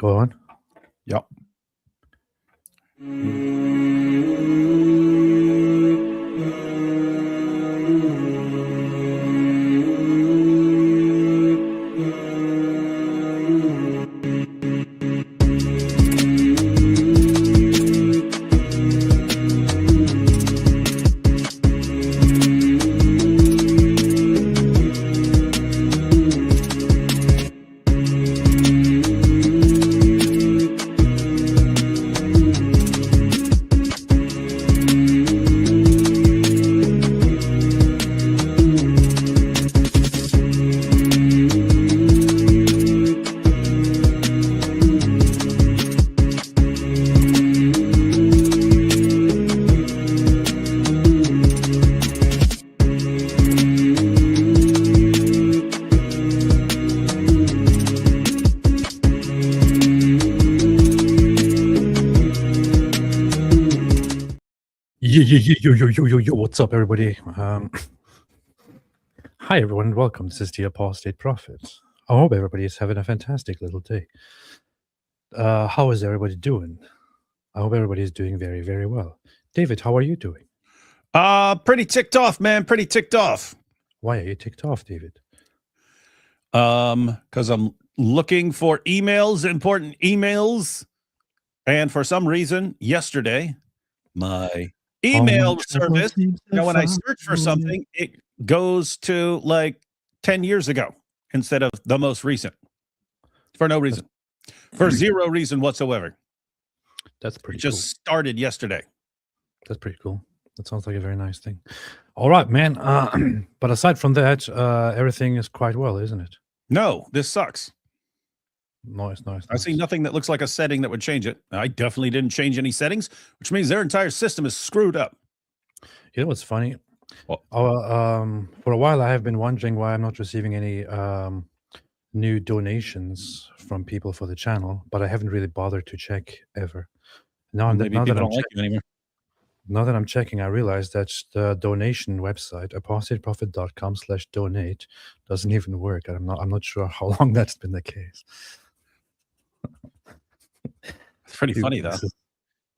Go on. Yep. Yo, what's up, everybody? Hi, everyone, welcome. This is the Apostate Prophet. I hope everybody is having a fantastic little day. How is everybody doing? I hope everybody is doing very, very well. David, how are you doing? Pretty ticked off, man. Pretty ticked off. Why are you ticked off, David? Because I'm looking for emails, important emails, and for some reason, yesterday, my email service, when I search for something, it goes to like 10 years ago instead of the most recent. For no reason. For zero reason whatsoever. That's pretty cool. Just started yesterday. That's pretty cool. That sounds like a very nice thing. All right, man. But aside from that, everything is quite well, isn't it? No, this sucks. Nice. I see nothing that looks like a setting that would change it. I definitely didn't change any settings, which means their entire system is screwed up. You know what's funny? Well, for a while, I have been wondering why I'm not receiving any new donations from people for the channel, but I haven't really bothered to check ever. Now that I'm checking, I realize that the donation website, apostateprofit.com/donate, doesn't even work. I'm not sure how long that's been the case. It's pretty funny, though.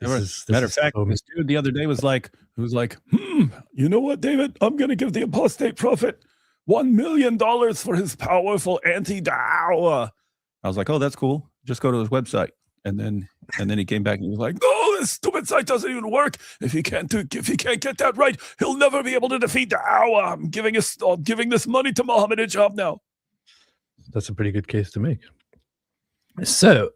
Matter of fact, this dude the other day was like, you know what, David? I'm going to give the Apostate Prophet $1 million for his powerful anti-Dawah. I was like, oh, that's cool. Just go to his website. And then he came back and he was like, no, this stupid site doesn't even work. If he can't get that right, he'll never be able to defeat Dawah. I'm giving this money to Muhammad Hijab now. That's a pretty good case to make. So,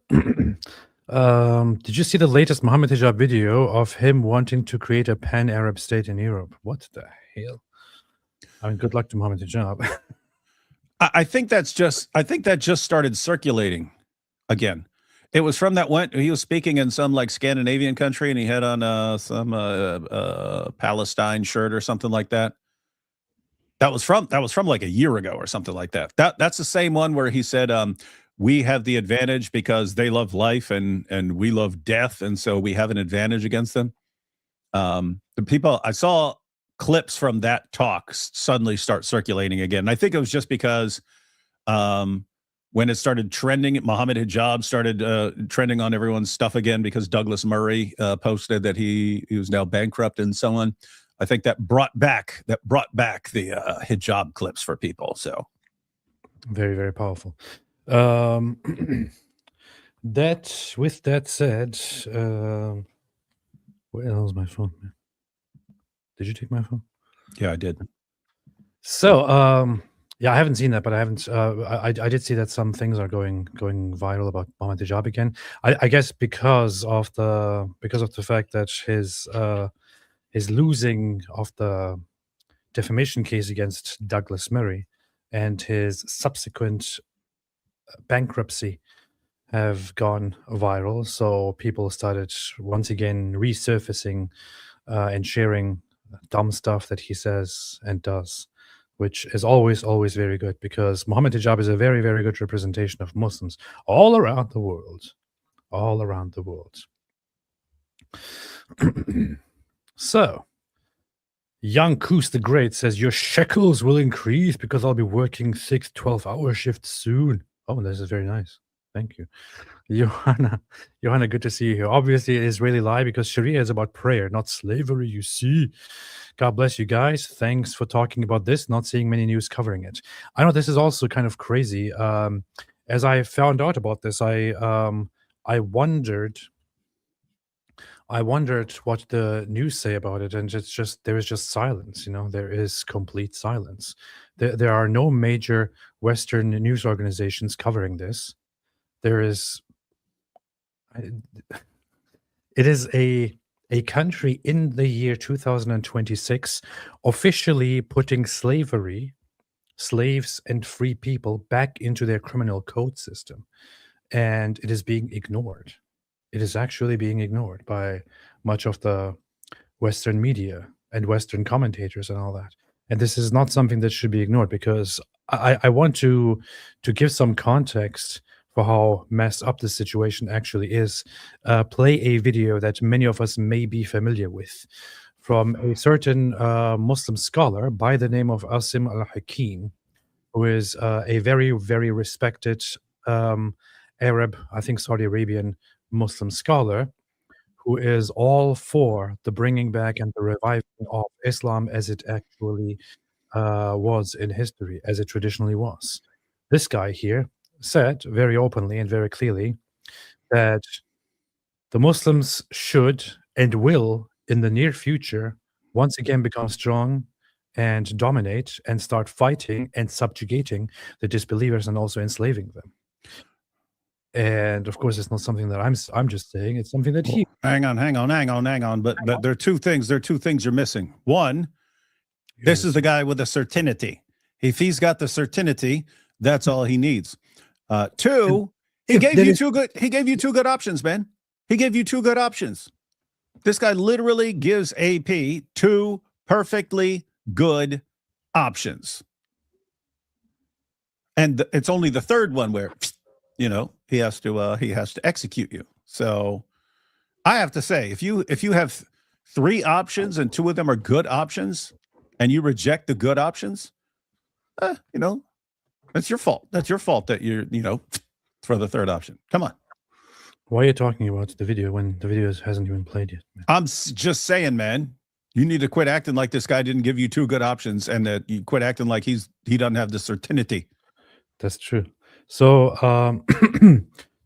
did you see the latest Muhammad Hijab video of him wanting to create a pan-Arab state in Europe? What the hell? I mean, good luck to Muhammad Hijab. I think that just started circulating again. It was from he was speaking in some like Scandinavian country and he had on some Palestine shirt or something like that. That was from like a year ago or something like that. That's the same one where he said, we have the advantage because they love life and we love death. And so we have an advantage against them. The people, I saw clips from that talk suddenly start circulating again. And I think it was just because when it started trending, Muhammad Hijab started trending on everyone's stuff again because Douglas Murray posted that he was now bankrupt and so on. I think that brought back the hijab clips for people. So very, very powerful. With that said, where the hell's my phone, man? Did you take my phone? Yeah, I did. So, yeah, I haven't seen that, but I haven't. I did see that some things are going viral about Muhammad Hijab again. I guess because of the fact that his losing of the defamation case against Douglas Murray and his subsequent bankruptcy have gone viral. So people started once again resurfacing and sharing dumb stuff that he says and does, which is always very good because Muhammad Hijab is a very, very good representation of Muslims all around the world. So, Young Koos the Great says, your shekels will increase because I'll be working 6 12-hour shifts soon. Oh, this is very nice. Thank you. Johanna, good to see you here. Obviously, an Israeli lie because Sharia is about prayer, not slavery, you see. God bless you guys. Thanks for talking about this, not seeing many news covering it. I know this is also kind of crazy. As I found out about this, I wondered what the news say about it, and it's just there is just silence. There is complete silence. There are no major Western news organizations covering this. There is, I- it is a country in the year 2026 officially putting slaves and free people back into their criminal code system, and it is being ignored. It is actually being ignored by much of the Western media and Western commentators and all that. And this is not something that should be ignored because I want to give some context for how messed up the situation actually is. Play a video that many of us may be familiar with from a certain Muslim scholar by the name of Asim al-Hakim, who is a very, very respected Arab, I think Saudi Arabian Muslim scholar, who is all for the bringing back and the reviving of Islam as it actually was in history, as it traditionally was. This guy here said very openly and very clearly that the Muslims should and will, in the near future, once again become strong and dominate and start fighting and subjugating the disbelievers and also enslaving them. And of course, it's not something that I'm just saying. It's something that he. Hang on. But there are two things. There are two things you're missing. One, this is the guy with the certainty. If he's got the certainty, that's all he needs. Two, he gave you two good options, man. He gave you two good options. This guy literally gives AP two perfectly good options. And it's only the third one where, he has to execute you. So I have to say, if you have three options and two of them are good options and you reject the good options, that's your fault. That's your fault that you're, for the third option. Come on. Why are you talking about the video when the video hasn't even played yet? Man? I'm just saying, man, you need to quit acting like this guy didn't give you two good options and that you quit acting like he doesn't have the certainty. That's true. So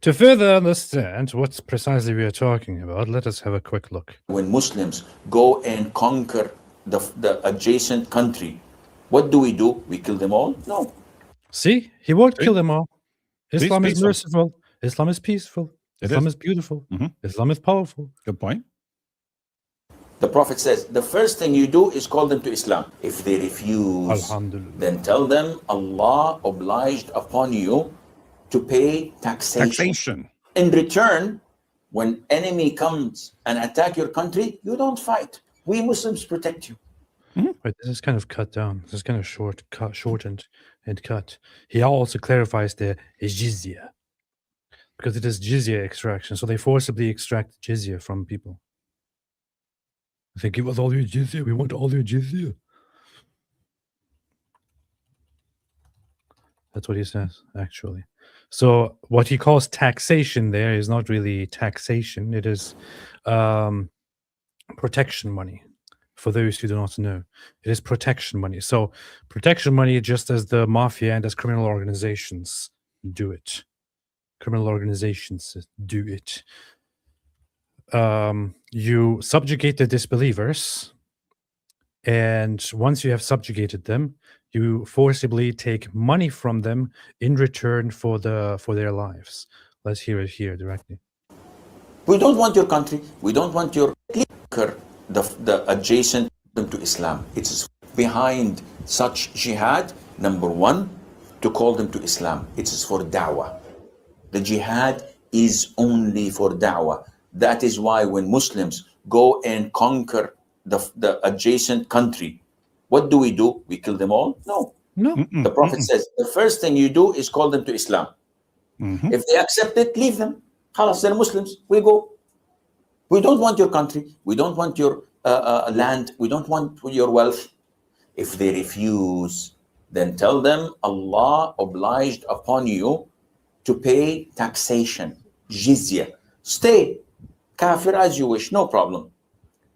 to further understand what precisely we are talking about, let us have a quick look. When Muslims go and conquer the adjacent country, what do? We kill them all? No. See, he won't kill them all. Islam is peaceful. merciful. Islam is peaceful. Islam is beautiful. Mm-hmm. Islam is powerful. Good point. The Prophet says, the first thing you do is call them to Islam. If they refuse, then tell them Allah obliged upon you to pay taxation. In return, when enemy comes and attack your country, you don't fight. We Muslims protect you. Mm-hmm. Right, this is kind of cut down. This is kind of shortened and cut. He also clarifies the jizya, because it is jizya extraction. So they forcibly extract jizya from people. They give us all your jizya. We want all your jizya. That's what he says, actually. So what he calls taxation there is not really taxation. It is protection money. For those who do not know, it is protection money. So protection money, just as the mafia and as criminal organizations do it. Criminal organizations do it. You subjugate the disbelievers, and once you have subjugated them, you forcibly take money from them in return for their lives. Let's hear it here directly. We don't want your country. We don't want your the adjacent to Islam. It's behind such jihad. Number one, to call them to Islam. It is for da'wah. The jihad is only for da'wah. That is why when Muslims go and conquer the adjacent country, what do? We kill them all? No. The Prophet says, the first thing you do is call them to Islam. Mm-hmm. If they accept it, leave them. Khalas, they're Muslims. We go. We don't want your country. We don't want your land. We don't want your wealth. If they refuse, then tell them Allah obliged upon you to pay taxation, jizya. Stay kafir as you wish, no problem.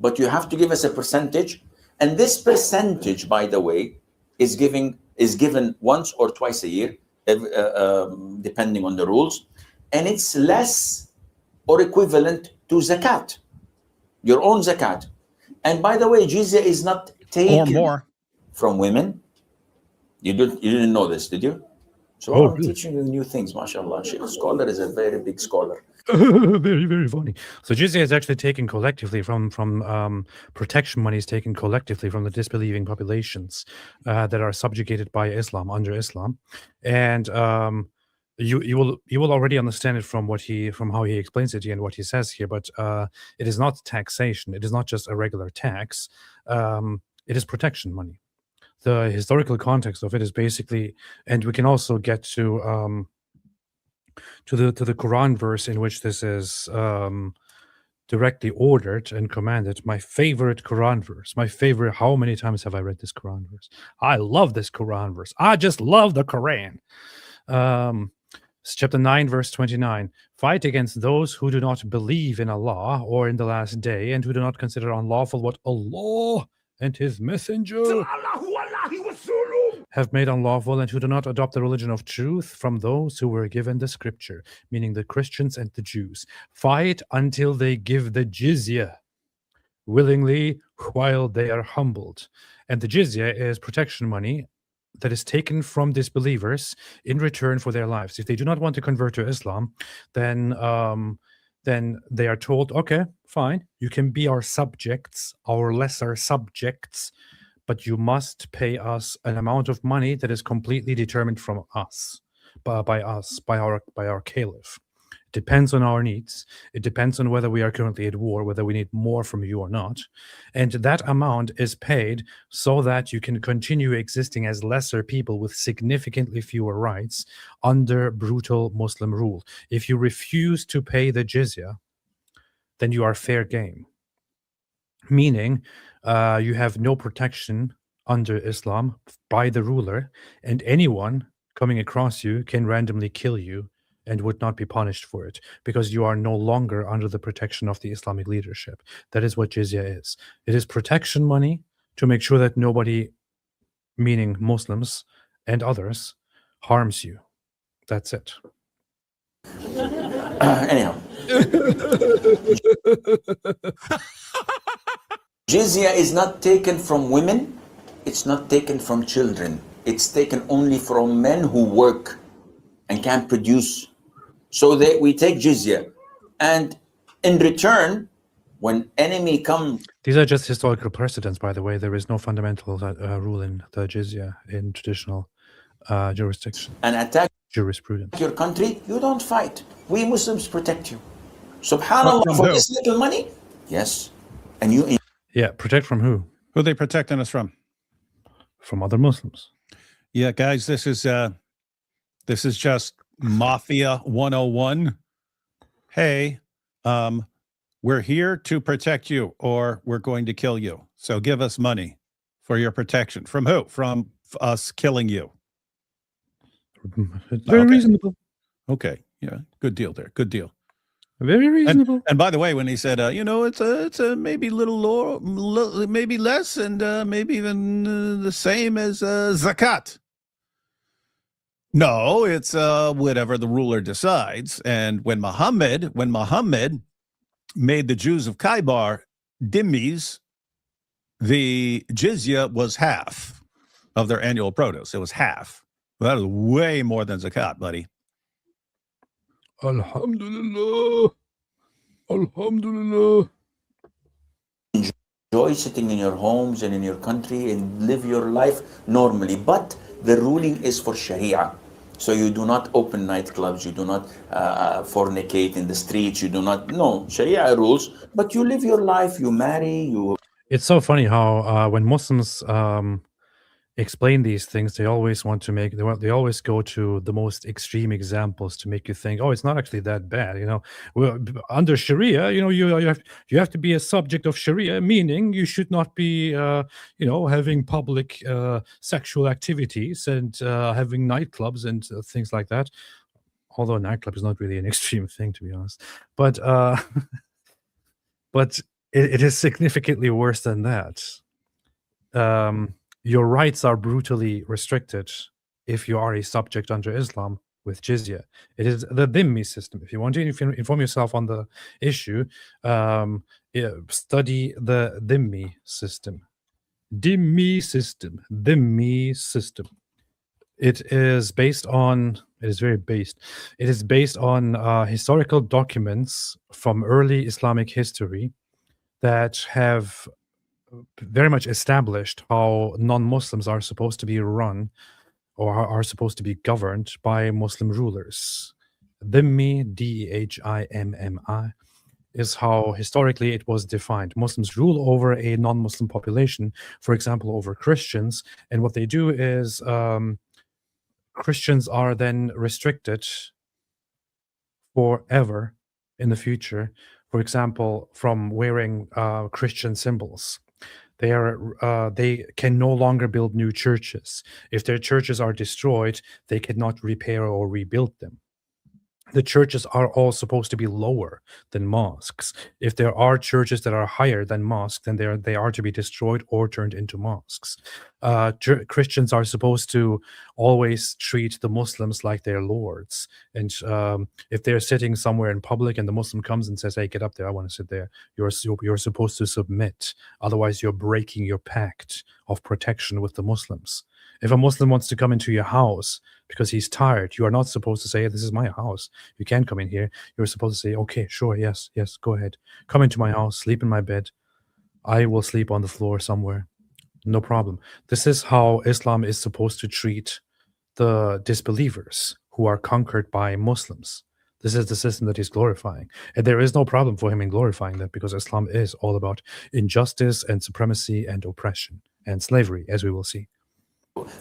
But you have to give us a percentage. And this percentage, by the way, is given once or twice a year, depending on the rules. And it's less or equivalent to zakat, your own zakat. And by the way, jizya is not taken Or more. from women. You didn't know this, did you? So I'm really? teaching you new things, mashallah. Sheikh Scholar is a very big scholar. Very, very funny. So jizya is actually taken collectively from protection money is taken collectively from the disbelieving populations that are subjugated by Islam, under Islam, and you will already understand it from how he explains it here and what he says here. But it is not taxation. It is not just a regular tax. It is protection money. The historical context of it is basically, and we can also get to the Quran verse in which this is directly ordered and commanded. My favorite Quran verse. My favorite. How many times have I read this Quran verse? I love this Quran verse. I just love the Quran. It's chapter 9, verse 29. Fight against those who do not believe in Allah or in the last day, and who do not consider unlawful what Allah and His Messenger have made unlawful, and who do not adopt the religion of truth from those who were given the scripture, meaning the Christians and the Jews. Fight until they give the jizya willingly while they are humbled. And the jizya is protection money that is taken from disbelievers in return for their lives. If they do not want to convert to Islam, then they are told, okay, fine, you can be our subjects, our lesser subjects, but you must pay us an amount of money that is completely determined from us, by our caliph. It depends on our needs. It depends on whether we are currently at war, whether we need more from you or not. And that amount is paid so that you can continue existing as lesser people with significantly fewer rights under brutal Muslim rule. If you refuse to pay the jizya, then you are fair game. Meaning, you have no protection under Islam by the ruler, and anyone coming across you can randomly kill you and would not be punished for it, because you are no longer under the protection of the Islamic leadership. That is what jizya is. It is protection money to make sure that nobody, meaning Muslims and others, harms you. That's it. Anyhow. Jizya is not taken from women. It's not taken from children. It's taken only from men who work and can produce. So we take jizya. And in return, when enemy come... These are just historical precedents, by the way. There is no fundamental rule in the jizya in traditional jurisdiction. And attack jurisprudence. Your country, you don't fight. We Muslims protect you. Subhanallah, for this little money? Yes. And you... Yeah, protect from who? Who are they protecting us from? From other Muslims. Yeah, guys, this is just Mafia 101. Hey, we're here to protect you, or we're going to kill you. So give us money for your protection. From who? From us killing you. It's very reasonable. Okay, yeah, good deal there. Good deal. Very reasonable. And by the way, when he said, it's a maybe little lower, maybe less, and maybe even the same as zakat. No, it's whatever the ruler decides. And when Muhammad made the Jews of Khaybar dhimmis, the jizya was half of their annual produce. It was half. Well, that is way more than zakat, buddy. Alhamdulillah. Alhamdulillah. Enjoy sitting in your homes and in your country and live your life normally. But the ruling is for Sharia. So you do not open nightclubs, you do not fornicate in the streets, you do not, no, Sharia rules, but you live your life, you marry, you... It's so funny how when Muslims explain these things, they always want to make, they always go to the most extreme examples to make you think, oh, it's not actually that bad. Well, under Sharia, you have to be a subject of Sharia, meaning you should not be, having public sexual activities and having nightclubs and things like that. although a nightclub is not really an extreme thing, to be honest. But but it is significantly worse than that. Your rights are brutally restricted if you are a subject under Islam with jizya. It is the dhimmi system. If you want to inform yourself on the issue, study the dhimmi system. Dhimmi system. Dhimmi system. It is based on. It is very based. It is based on historical documents from early Islamic history that have very much established how non-Muslims are supposed to be run or are supposed to be governed by Muslim rulers. Dhimmi, Dhimmi, is how historically it was defined. Muslims rule over a non-Muslim population, for example, over Christians. And what they do is Christians are then restricted forever in the future, for example, from wearing Christian symbols. They can no longer build new churches. If their churches are destroyed, they cannot repair or rebuild them. The churches are all supposed to be lower than mosques. If there are churches that are higher than mosques, then they are to be destroyed or turned into mosques. Christians are supposed to always treat the Muslims like their lords. And if they're sitting somewhere in public and the Muslim comes and says, "Hey, get up there, I want to sit there," you're supposed to submit. Otherwise, you're breaking your pact of protection with the Muslims. If a Muslim wants to come into your house because he's tired, you are not supposed to say, "This is my house. You can't come in here." You're supposed to say, "Okay, sure, yes, go ahead. Come into my house, sleep in my bed. I will sleep on the floor somewhere. No problem." This is how Islam is supposed to treat the disbelievers who are conquered by Muslims. This is the system that he's glorifying. And there is no problem for him in glorifying that, because Islam is all about injustice and supremacy and oppression and slavery, as we will see.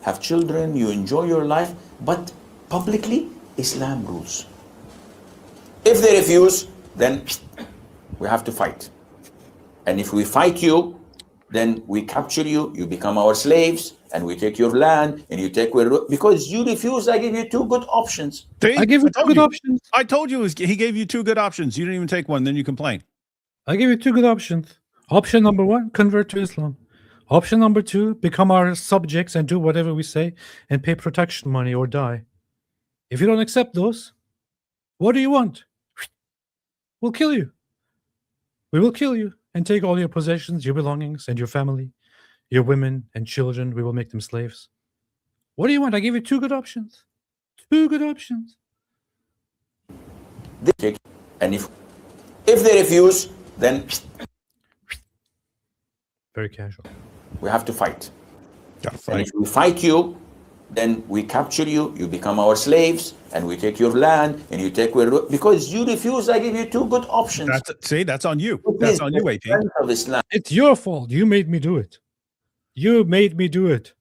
Have children, you enjoy your life, but publicly, Islam rules. If they refuse, then we have to fight. And if we fight you, then we capture you, you become our slaves, and we take your land, and you take because you refuse. I give you two good options. I give you two good options. I told you he gave you two good options. You didn't even take one, then you complain. I give you two good options. Option number one, convert to Islam. Option number two, become our subjects and do whatever we say and pay protection money or die. If you don't accept those, what do you want? We'll kill you. We will kill you and take all your possessions, your belongings, and your family, your women and children. We will make them slaves. What do you want? I give you two good options. Two good options. And if they refuse, then very casual. We have to fight. Gotta fight. And if we fight you, then we capture you, you become our slaves, and we take your land, and you take because you refuse. I give you two good options. That's on you. That's on you, AP. Of Islam. It's your fault. You made me do it. You made me do it.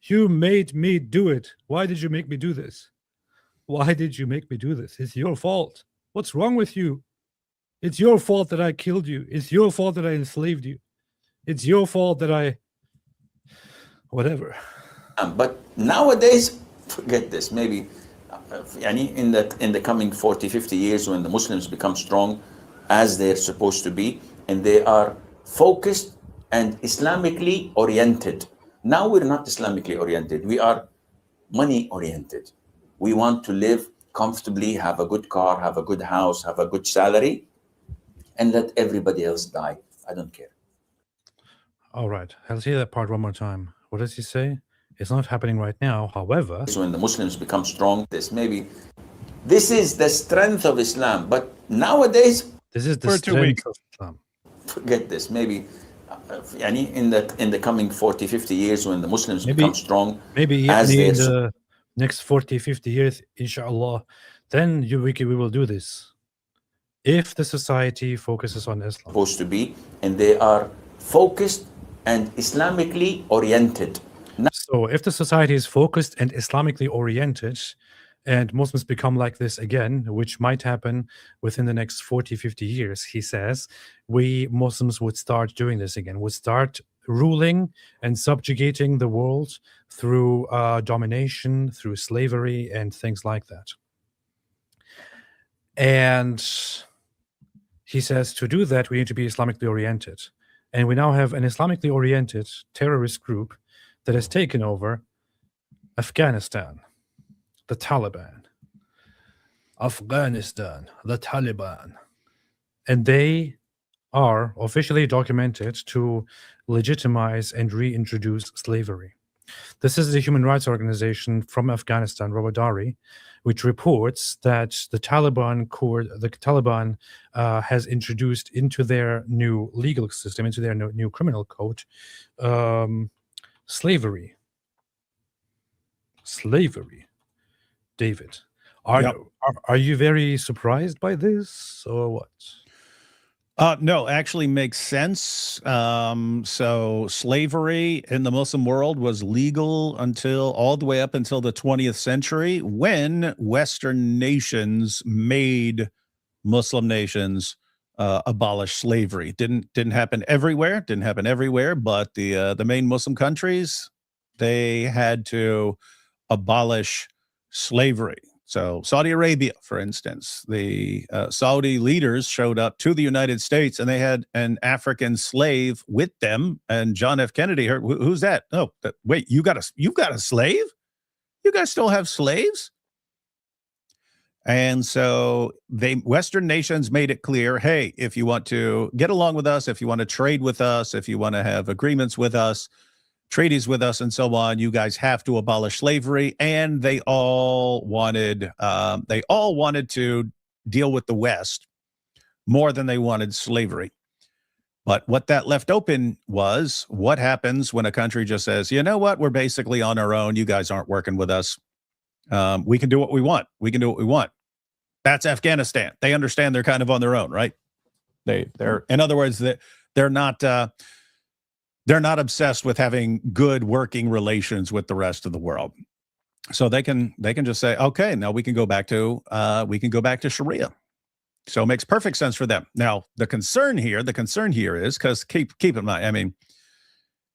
You made me do it. Why did you make me do this? Why did you make me do this? It's your fault. What's wrong with you? It's your fault that I killed you. It's your fault that I enslaved you. It's your fault that I... Whatever. But nowadays, forget this. Maybe in the coming 40, 50 years, when the Muslims become strong, as they're supposed to be, and they are focused and Islamically oriented. Now we're not Islamically oriented. We are money oriented. We want to live comfortably, have a good car, have a good house, have a good salary, and let everybody else die. I don't care. All right. I'll say that part one more time. What does he say? It's not happening right now. However, so when the Muslims become strong, this is the strength of Islam. But nowadays, this is the strength of Islam. Forget this. Maybe in the coming 40, 50 years, when the Muslims become strong, maybe in the next 40, 50 years, inshallah, then we will do this. If the society focuses on Islam. Supposed to be, and they are focused and Islamically oriented. So if the society is focused and Islamically oriented, and Muslims become like this again, which might happen within the next 40, 50 years, he says, we Muslims would start doing this again, would start ruling and subjugating the world through domination, through slavery, and things like that. And he says to do that, we need to be Islamically oriented. And we now have an Islamically oriented terrorist group that has taken over Afghanistan, the Taliban. Afghanistan, the Taliban. And they are officially documented to legitimize and reintroduce slavery. This is the human rights organization from Afghanistan, Rawadari, which reports that the Taliban has introduced into their new legal system, into their new criminal code, slavery. Slavery. David, are you very surprised by this, or what? No, actually makes sense. So slavery in the Muslim world was legal until all the way up until the 20th century, when Western nations made Muslim nations abolish slavery. Didn't happen everywhere. But the main Muslim countries, they had to abolish slavery. So Saudi Arabia, for instance, the Saudi leaders showed up to the United States and they had an African slave with them. And John F. Kennedy heard, who's that? Oh, wait, you've got a slave? You guys still have slaves? And so Western nations made it clear, hey, if you want to get along with us, if you want to trade with us, if you want to have agreements with us, treaties with us, and so on, you guys have to abolish slavery. And they all wanted to deal with the West more than they wanted slavery. But what that left open was, what happens when a country just says, you know what, we're basically on our own. You guys aren't working with us. We can do what we want. That's Afghanistan. They understand they're kind of on their own, right? They're in other words, they're not obsessed with having good working relations with the rest of the world. So they can just say, okay, now we can go back to Sharia. So it makes perfect sense for them. Now, the concern here is, because keep in mind, I mean,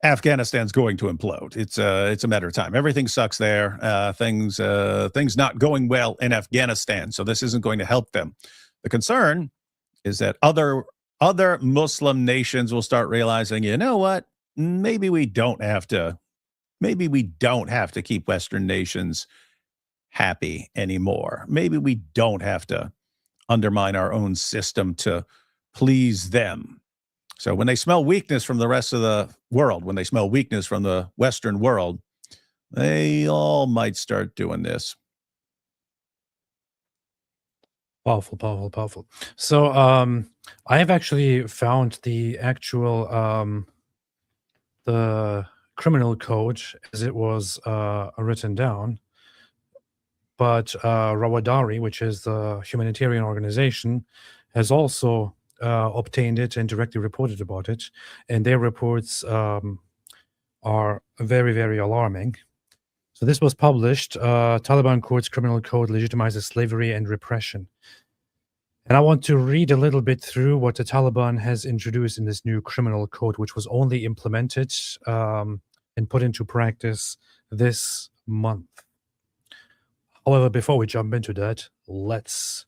Afghanistan's going to implode. It's a matter of time. Everything sucks there. Things not going well in Afghanistan. So this isn't going to help them. The concern is that other Muslim nations will start realizing, you know what? Maybe we don't have to keep Western nations happy anymore. Maybe we don't have to undermine our own system to please them. So when they smell weakness from the rest of the world, when they smell weakness from the Western world, they all might start doing this. Powerful. So I have actually found the actual the criminal code as it was written down. But Rawadari, which is the humanitarian organization, has also obtained it and directly reported about it. And their reports are very, very alarming. So this was published, Taliban Court's Criminal Code Legitimizes Slavery and Repression. And I want to read a little bit through what the Taliban has introduced in this new criminal code, which was only implemented and put into practice this month. However, before we jump into that, let's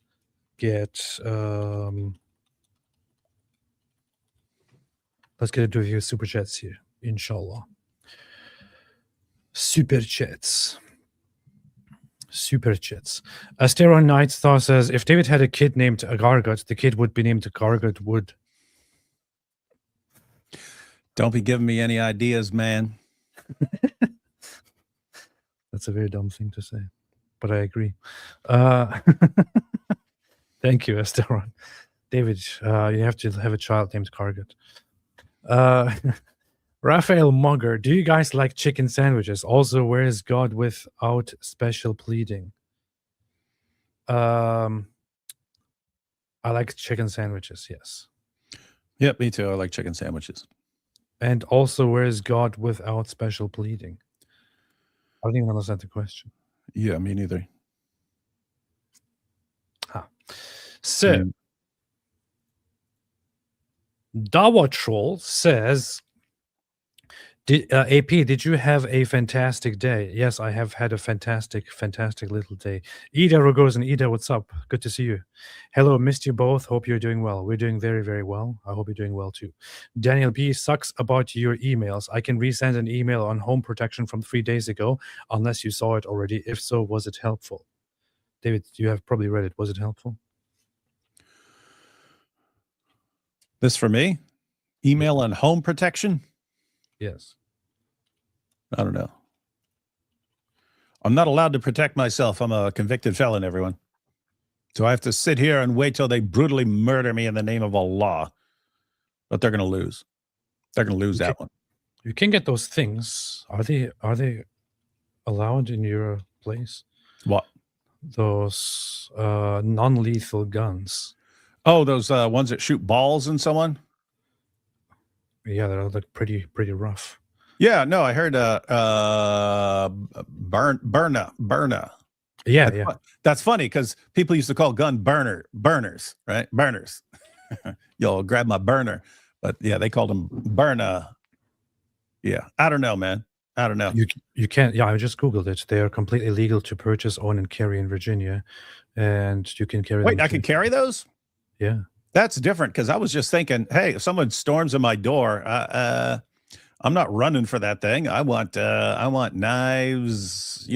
get into a few super chats here, inshallah. Super chats. Asteron Night Star says, if David had a kid named Gargut, the kid would be named Gargut Wood. Don't be giving me any ideas, man. That's a very dumb thing to say, but I agree. Thank you, Asteron. David, you have to have a child named Gargut. Raphael Mugger, do you guys like chicken sandwiches? Also, where is God without special pleading? I like chicken sandwiches, yes. Yep, me too. I like chicken sandwiches. And also, where is God without special pleading? I don't even understand the question. Yeah, me neither. So, Dawa Troll says, AP, did you have a fantastic day? Yes, I have had a fantastic, fantastic little day. Ida Rogozin, Ida, what's up? Good to see you. Hello, missed you both. Hope you're doing well. We're doing very, very well. I hope you're doing well too. Daniel B sucks about your emails. I can resend an email on home protection from 3 days ago, unless you saw it already. If so, was it helpful? David, you have probably read it. Was it helpful? This for me? Email on home protection? Yes. I don't know. I'm not allowed to protect myself. I'm a convicted felon, everyone. So I have to sit here and wait till they brutally murder me in the name of Allah. But they're going to lose. They're going to lose that one. You can get those things. Are they allowed in your place? What? Those non-lethal guns. Oh, those ones that shoot balls and so on? Yeah, they look pretty rough. Yeah, no, I heard Burna. Yeah. That's funny because people used to call gun burners, right? Burners. You'll grab my burner. But yeah, they called them Burna. Yeah, I don't know, man. I don't know. You can't. Yeah, I just Googled it. They are completely legal to purchase, own, and carry in Virginia, and you can carry. Wait, I can carry those? Yeah, that's different because I was just thinking, hey, if someone storms in my door, I'm not running for that thing. I want knives,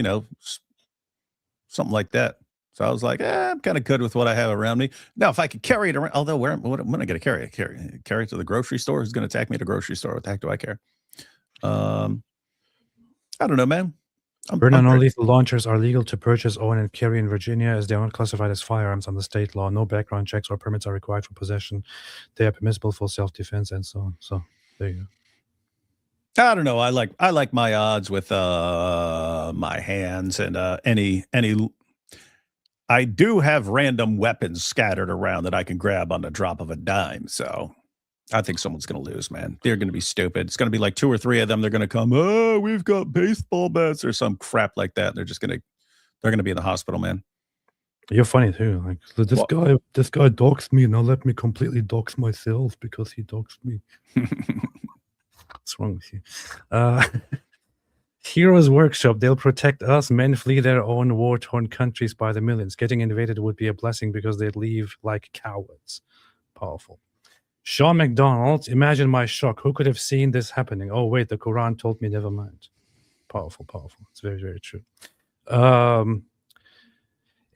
something like that. So I was like, I'm kind of good with what I have around me. Now, if I could carry it around, although when am I going to carry it? Carry it to the grocery store? Who's going to attack me at the grocery store? What the heck do I care? I don't know, man. Burner non-lethal launchers are legal to purchase, own, and carry in Virginia as they are not classified as firearms under state law. No background checks or permits are required for possession. They are permissible for self-defense and so on. So there you go. I don't know. I like my odds with my hands and any. I do have random weapons scattered around that I can grab on the drop of a dime. So I think someone's going to lose, man. They're going to be stupid. It's going to be like 2 or 3 of them. They're going to come, oh, we've got baseball bats or some crap like that. They're going to be in the hospital, man. You're funny too. Like this guy doxed me. Now let me completely dox myself because he doxed me. What's wrong with you? Heroes Workshop. They'll protect us. Men flee their own war-torn countries by the millions. Getting invaded would be a blessing because they'd leave like cowards. Powerful. Sean McDonald, imagine my shock. Who could have seen this happening? Oh, wait, the Quran told me, never mind. Powerful. It's very, very true.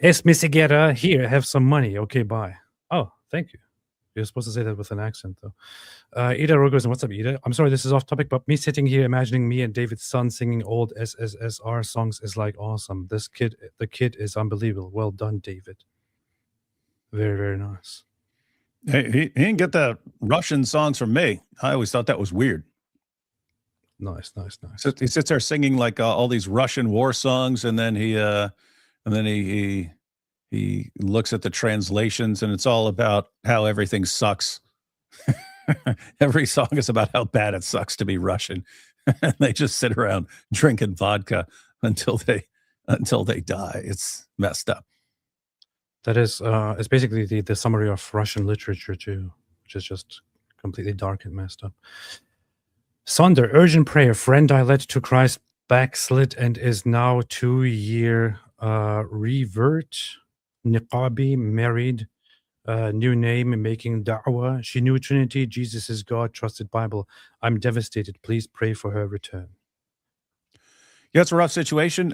Missiguera, here, have some money. Okay, bye. Oh, thank you. You're supposed to say that with an accent, though. Ida Rogozin, what's up, Ida? I'm sorry, this is off topic, but me sitting here imagining me and David's son singing old SSSR songs is like awesome. The kid is unbelievable. Well done, David. Very, very nice. Hey, he didn't get the Russian songs from me. I always thought that was weird. Nice. So he sits there singing like all these Russian war songs, and then he looks at the translations, and it's all about how everything sucks. Every song is about how bad it sucks to be Russian. And they just sit around drinking vodka until they die. It's messed up. That is, it's basically the summary of Russian literature too, which is just completely dark and messed up. Sonder, urgent prayer. Friend I led to Christ backslid and is now 2-year revert. Niqabi, married, new name, making da'wah. She knew Trinity, Jesus is God, trusted Bible. I'm devastated. Please pray for her return. Yeah, it's a rough situation.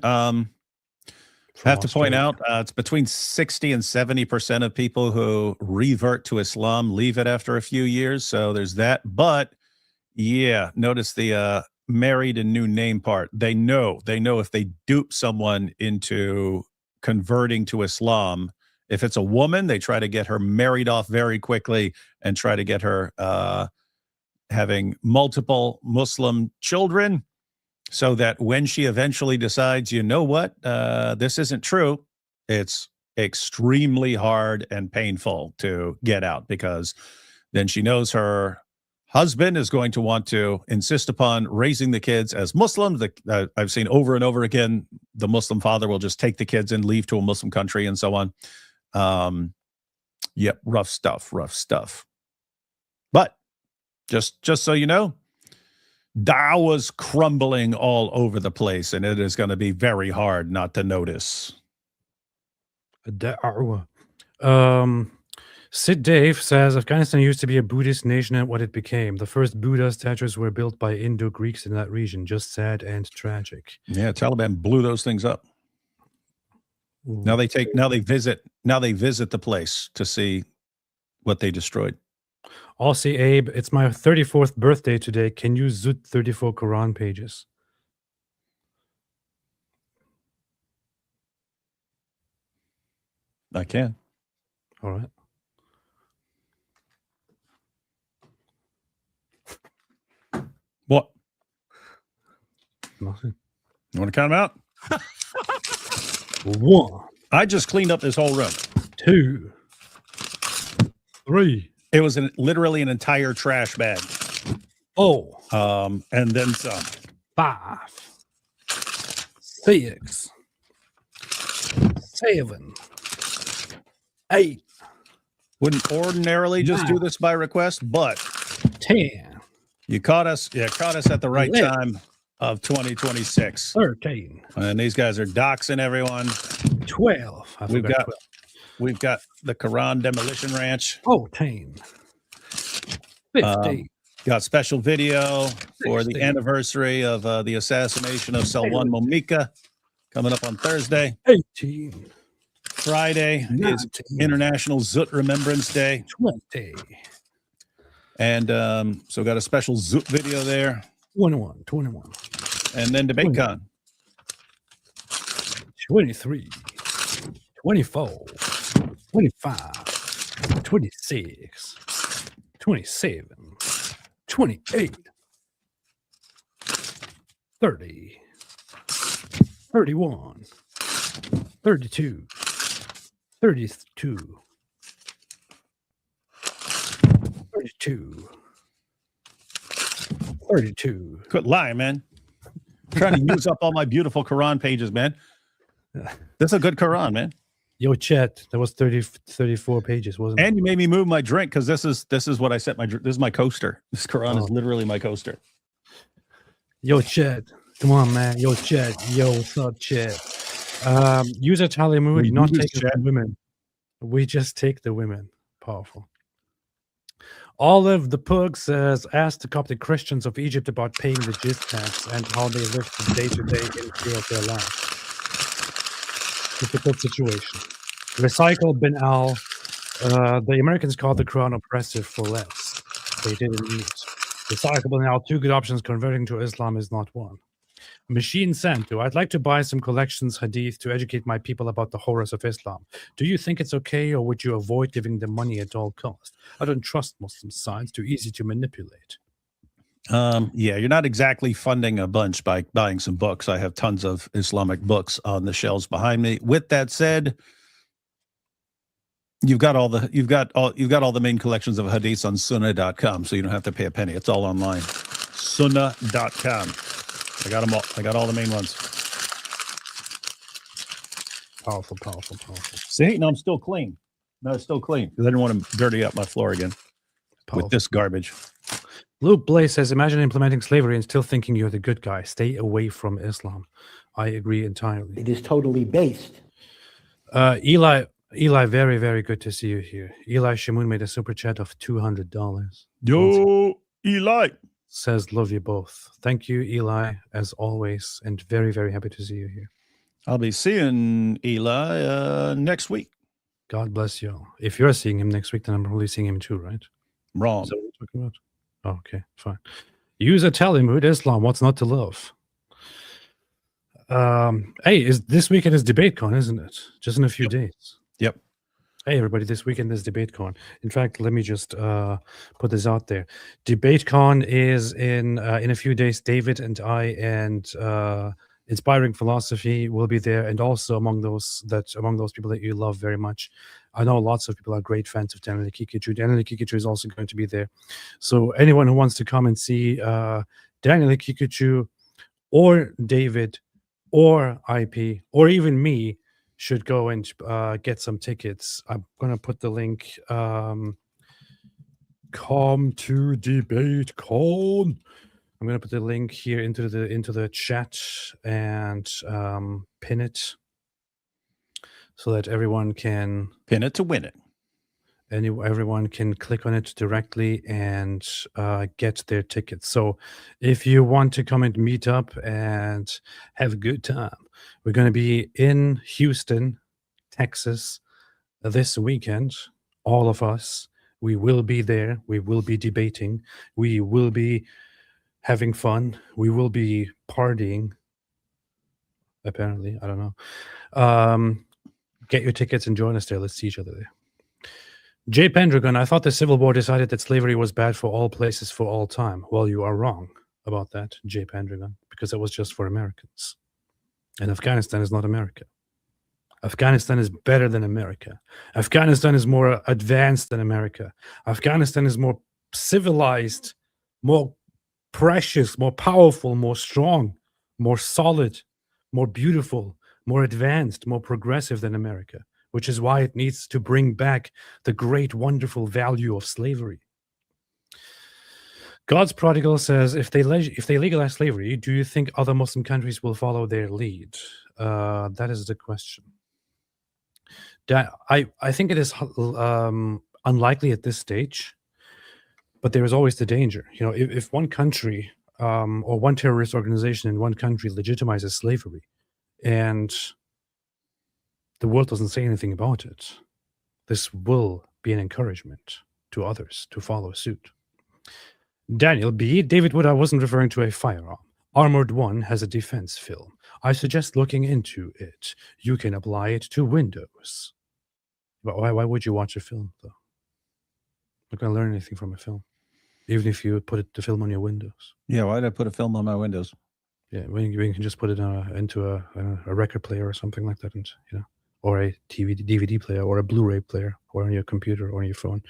I have to point out, it's between 60 and 70% of people who revert to Islam leave it after a few years. So there's that. But yeah, notice the married and new name part. They know if they dupe someone into converting to Islam, if it's a woman, they try to get her married off very quickly and try to get her having multiple Muslim children, so that when she eventually decides, you know what, this isn't true, it's extremely hard and painful to get out, because then she knows her husband is going to want to insist upon raising the kids as Muslims. I've seen over and over again, the Muslim father will just take the kids and leave to a Muslim country and so on. Yep, rough stuff. But just so you know, Dawa's crumbling all over the place, and it is going to be very hard not to notice. Sid Dave says Afghanistan used to be a Buddhist nation and what it became. The first Buddha statues were built by Indo-Greeks in that region. Just sad and tragic. Yeah, Taliban blew those things up. Now they visit the place to see what they destroyed. Aussie Abe, it's my 34th birthday today. Can you zoot 34 Quran pages? I can. All right. What? Nothing. You want to count them out? 1, I just cleaned up this whole room. 2, 3. It was literally an entire trash bag. 4. And then some. 5, 6, 7, 8. Wouldn't ordinarily just do this by request, but 10. you caught us at the right 11. time of 2026. 13. And these guys are doxing everyone. 12. We've got the Quran Demolition Ranch. 14. 15. Got special video for the 16. anniversary of the assassination of Salwan Momika coming up on Thursday. 18. Friday is 19. International Zut Remembrance Day. 20. And so got a special Zut video there. 21. And then DebateCon. 23. 24. 25. 26. 27. 28. 30. 31. 32. 32. 32. 32. Quit lying, man. I'm trying to use up all my beautiful Quran pages, man. That's a good Quran, man. Yo, chat, that was 34 pages, wasn't it? And you made me move my drink because this is what I set my this is my coaster. This Quran is literally my coaster. Yo, chat, come on, man. Yo, chat, yo, what's up, chat? User Tally Mood, not taking the women. We just take the women. Powerful. Olive the Pug says, ask the Coptic Christians of Egypt about paying the jizya tax and how they live the day-to-day in fear of their lives. Difficult situation. Recycle Bin Al. The Americans called the Quran oppressive for less. They didn't need it. Recycle Bin Al. 2 good options. Converting to Islam is not one. Machine Santo. I'd like to buy some collections hadith to educate my people about the horrors of Islam. Do you think it's okay, or would you avoid giving them money at all costs? I don't trust Muslim science. Too easy to manipulate. Yeah, you're not exactly funding a bunch by buying some books. I have tons of Islamic books on the shelves behind me. With that said, you've got all the main collections of hadiths on sunnah.com, so you don't have to pay a penny. It's all online. Sunnah.com. I got them all. I got all the main ones. Powerful. See, no, I'm still clean. No, it's still clean because I didn't want to dirty up my floor again with this garbage. Luke Blaze says, imagine implementing slavery and still thinking you're the good guy. Stay away from Islam. I agree entirely. It is totally based. Eli, very, very good to see you here. Eli Shamoon made a super chat of $200. Yo, Eli. Says, love you both. Thank you, Eli, as always, and very, very happy to see you here. I'll be seeing Eli next week. God bless you all. If you're seeing him next week, then I'm probably seeing him too, right? Wrong. Is that what we're talking about? Oh, okay, fine. User Talmud, Islam, what's not to love? Hey, this weekend is DebateCon, isn't it? Just in a few days. Yep. Hey, everybody, this weekend is DebateCon. In fact, let me just put this out there. DebateCon is in a few days. David and I and Inspiring Philosophy will be there, and also among those people that you love very much. I know lots of people are great fans of Daniel Kikuchu. Daniel Kikuchu is also going to be there. So anyone who wants to come and see Daniel Kikuchu or David or IP or even me should go and get some tickets. I'm going to put the link. Come to DebateCon. I'm going to put the link here into the chat and pin it so that everyone can Pin it to win it. everyone can click on it directly and get their tickets. So if you want to come and meet up and have a good time, we're going to be in Houston, Texas this weekend. All of us, we will be there. We will be debating. We will be having fun. We will be partying. Apparently, I don't know. Get your tickets and join us there. Let's see each other there. Jay Pendragon, I thought the Civil War decided that slavery was bad for all places for all time. Well, you are wrong about that, Jay Pendragon, because it was just for Americans. And Afghanistan is not America. Afghanistan is better than America. Afghanistan is more advanced than America. Afghanistan is more civilized, more precious, more powerful, more strong, more solid, more beautiful, more advanced, more progressive than America, which is why it needs to bring back the great, wonderful value of slavery. God's Prodigal says, if they legalize slavery, do you think other Muslim countries will follow their lead? That is the question. I think it is unlikely at this stage, but there is always the danger. You know, if one country or one terrorist organization in one country legitimizes slavery and the world doesn't say anything about it, this will be an encouragement to others to follow suit. Daniel B. David Wood, I wasn't referring to a firearm. Armored One has a defense film. I suggest looking into it. You can apply it to Windows. But why would you watch a film, though? Not going to learn anything from a film, even if you put the film on your Windows. Yeah, why did I put a film on my Windows? Yeah, you can just put it into a record player or something like that, and or a DVD player, or a Blu-ray player, or on your computer or on your phone.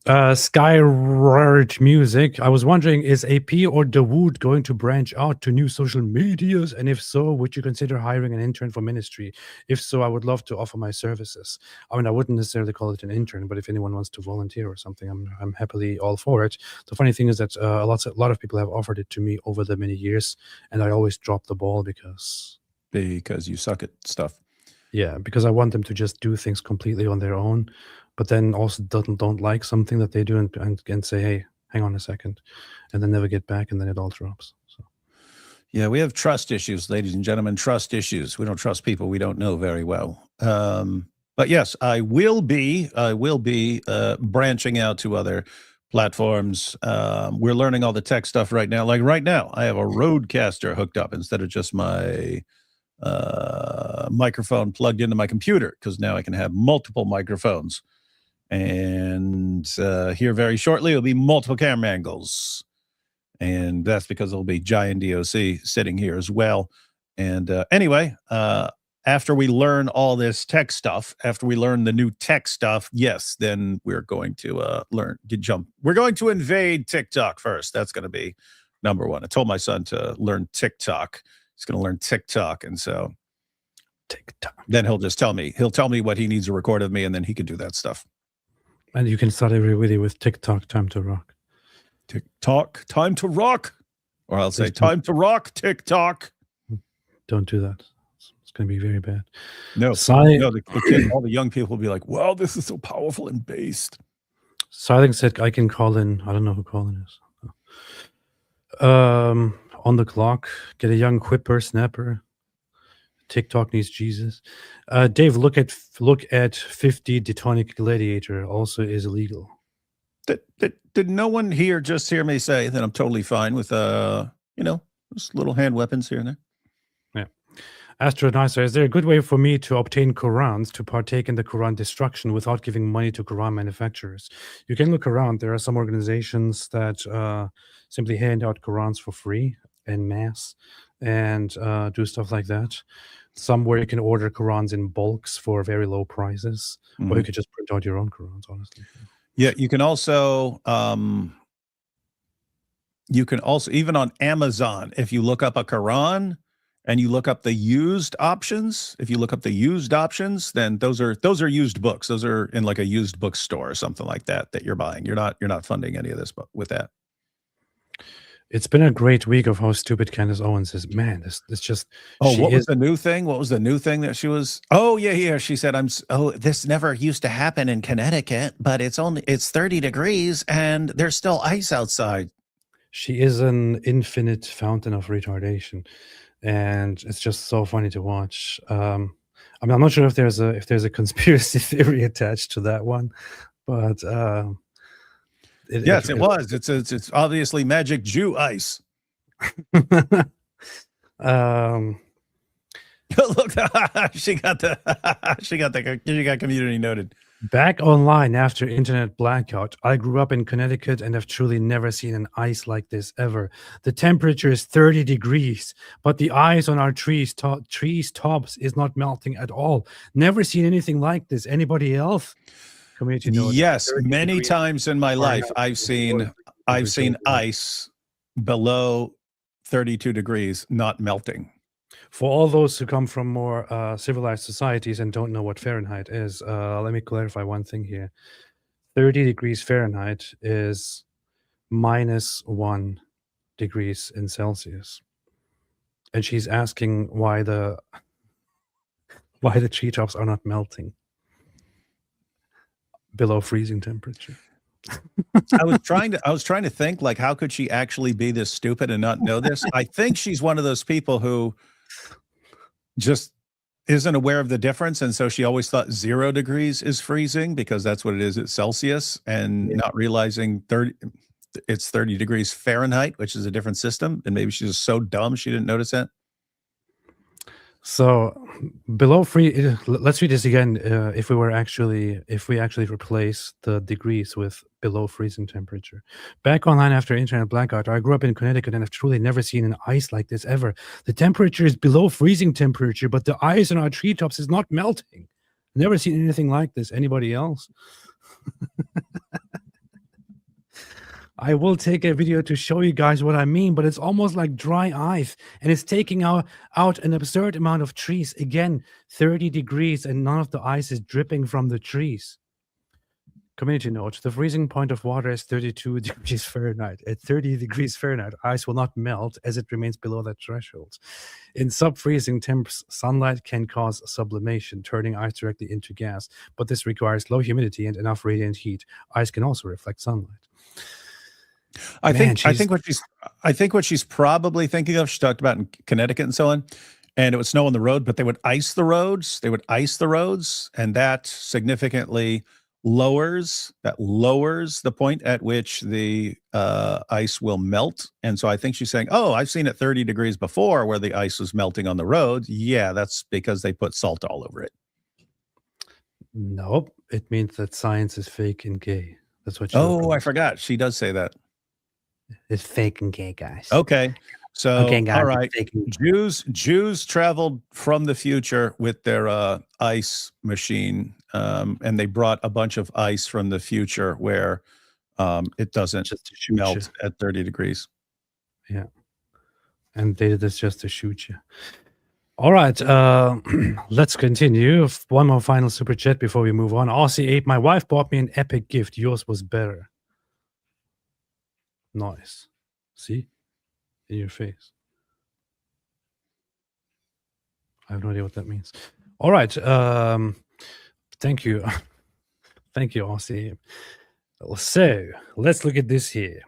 Skyrard Music. I was wondering, is AP or Dawood going to branch out to new social medias? And if so, would you consider hiring an intern for ministry? If so, I would love to offer my services. I mean, I wouldn't necessarily call it an intern, but if anyone wants to volunteer or something, I'm happily all for it. The funny thing is that a lot of people have offered it to me over the many years, and I always drop the ball because you suck at stuff. Yeah, because I want them to just do things completely on their own, but then also don't like something that they do and say, hey, hang on a second, and then never get back, and then it all drops. So yeah, we have trust issues, ladies and gentlemen, trust issues. We don't trust people we don't know very well. But yes, I will be branching out to other platforms. We're learning all the tech stuff right now. Like right now, I have a Rodecaster hooked up instead of just my microphone plugged into my computer, because now I can have multiple microphones. And here very shortly, it'll be multiple camera angles. And that's because there'll be Giant DOC sitting here as well. And anyway, after we learn all this tech stuff, after we learn the new tech stuff, yes, then we're going to we're going to invade TikTok first. That's going to be number one. I told my son to learn TikTok. He's going to learn TikTok. And so TikTok. Then he'll tell me what he needs to record of me, and then he can do that stuff. And you can start every video with TikTok, time to rock. TikTok, time to rock. Or I'll say, time to rock, TikTok. Don't do that. It's going to be very bad. No, the kids, all the young people will be like, wow, this is so powerful and based. Silent said, I can call in. I don't know who Colin is. On the clock, get a young whippersnapper. TikTok needs Jesus. Dave, look at 50 Detonic Gladiator also is illegal. Did no one here just hear me say that I'm totally fine with just little hand weapons here and there? Yeah. Astronaut, is there a good way for me to obtain Qurans to partake in the Quran destruction without giving money to Quran manufacturers? You can look around. There are some organizations that simply hand out Qurans for free en masse and do stuff like that. Somewhere you can order Qurans in bulks for very low prices, or you could just print out your own Qurans, honestly. Yeah, you can also even on Amazon, if you look up a Quran and you look up the used options, then those are used books. Those are in like a used bookstore or something like that you're buying. You're not funding any of this with that. It's been a great week of how stupid Candace Owens is. Man, it's just Oh, she what was is. the new thing? What was the new thing that she was? Oh, yeah. She said, this never used to happen in Connecticut, but it's 30 degrees and there's still ice outside. She is an infinite fountain of retardation, and it's just so funny to watch. I mean, I'm not sure if there's a conspiracy theory attached to that one, but Yes, it was. It's obviously magic Jew ice. um, Look, she got community noted. Back online after internet blackout. I grew up in Connecticut and have truly never seen an ice like this ever. The temperature is 30 degrees, but the ice on our trees tops is not melting at all. Never seen anything like this. Anybody else? Community note. Yes, 30 many degrees times in my life Fahrenheit I've is seen below 32 Celsius. ice below 32 degrees not melting. For all those who come from more civilized societies and don't know what Fahrenheit is, let me clarify one thing here. 30 degrees Fahrenheit is -1 degrees in Celsius. And she's asking why the treetops are not melting below freezing temperature. I was trying to think, like, how could she actually be this stupid and not know this? I think she's one of those people who just isn't aware of the difference, and so she always thought 0 degrees is freezing because that's what it is at Celsius, and not realizing it's 30 degrees Fahrenheit, which is a different system, and maybe she's just so dumb she didn't notice that. So below let's read this again. If we actually replace the degrees with below freezing temperature. Back online after internet blackout. I grew up in Connecticut and have truly never seen an ice like this ever. The temperature is below freezing temperature, but the ice on our treetops is not melting. Never seen anything like this. Anybody else? I will take a video to show you guys what I mean, but it's almost like dry ice, and it's taking out an absurd amount of trees. Again, 30 degrees, and none of the ice is dripping from the trees. Community note, the freezing point of water is 32 degrees Fahrenheit. At 30 degrees Fahrenheit, ice will not melt as it remains below that threshold. In sub-freezing temps, sunlight can cause sublimation, turning ice directly into gas, but this requires low humidity and enough radiant heat. Ice can also reflect sunlight. I think what she's probably thinking of, she talked about in Connecticut and so on, and it would snow on the road, but they would ice the roads. And that significantly lowers the point at which the ice will melt. And so I think she's saying, oh, I've seen it 30 degrees before where the ice was melting on the road. Yeah, that's because they put salt all over it. Nope. It means that science is fake and gay. That's what. Oh, I forgot. She does say that. It's fake and gay, guys. Okay. So, okay, guys, all right. Jews traveled from the future with their ice machine, and they brought a bunch of ice from the future where it doesn't melt at 30 degrees. Yeah. And they did this just to shoot you. All right, let's continue. One more final super chat before we move on. Aussie8, my wife bought me an epic gift. Yours was better. Nice. See? In your face. I have no idea what that means. All right. Thank you. Thank you, Aussie. So, let's look at this here.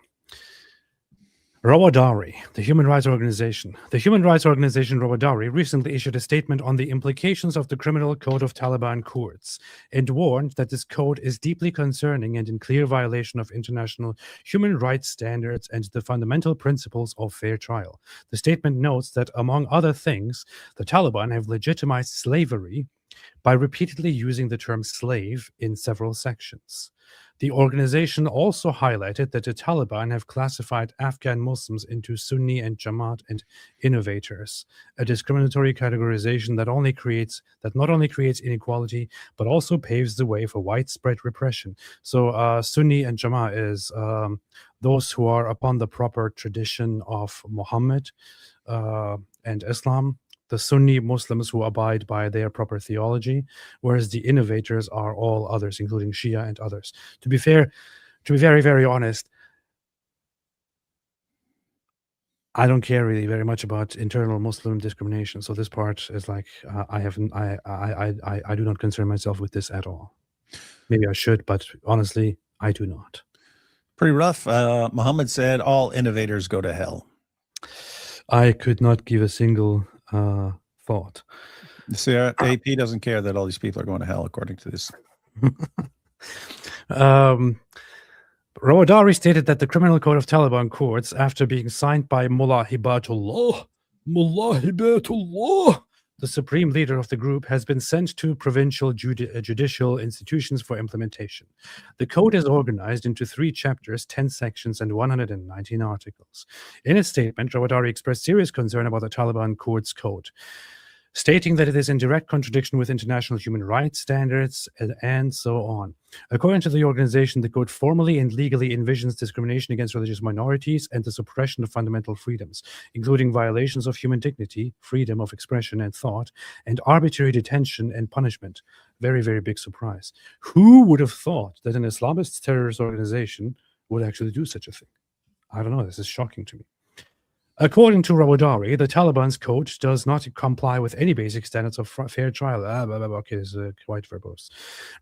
Rawadari, the human rights organization. The human rights organization Rawadari recently issued a statement on the implications of the criminal code of Taliban courts and warned that this code is deeply concerning and in clear violation of international human rights standards and the fundamental principles of fair trial. The statement notes that, among other things, the Taliban have legitimized slavery by repeatedly using the term slave in several sections. The organization also highlighted that the Taliban have classified Afghan Muslims into Sunni and Jamaat and innovators, a discriminatory categorization that not only creates inequality, but also paves the way for widespread repression. So Sunni and Jamaat is those who are upon the proper tradition of Muhammad and Islam. The Sunni Muslims who abide by their proper theology, whereas the innovators are all others, including Shia and others. To be fair, to be very, very honest, I don't care really very much about internal Muslim discrimination. So this part is like I do not concern myself with this at all. Maybe I should, but honestly, I do not. Pretty rough. Muhammad said all innovators go to hell. I could not give a single thought. See, AP doesn't care that all these people are going to hell, according to this. Rawadari stated that the criminal code of Taliban courts, after being signed by Mullah Hibatullah, the supreme leader of the group, has been sent to provincial judicial institutions for implementation. The code is organized into 3 chapters, 10 sections, and 119 articles. In a statement, Rawadari expressed serious concern about the Taliban courts code, stating that it is in direct contradiction with international human rights standards and so on. According to the organization, the code formally and legally envisions discrimination against religious minorities and the suppression of fundamental freedoms, including violations of human dignity, freedom of expression and thought, and arbitrary detention and punishment. Very, very big surprise. Who would have thought that an Islamist terrorist organization would actually do such a thing? I don't know. This is shocking to me. According to Rawadari, the Taliban's code does not comply with any basic standards of fair trial. Okay, this is quite verbose.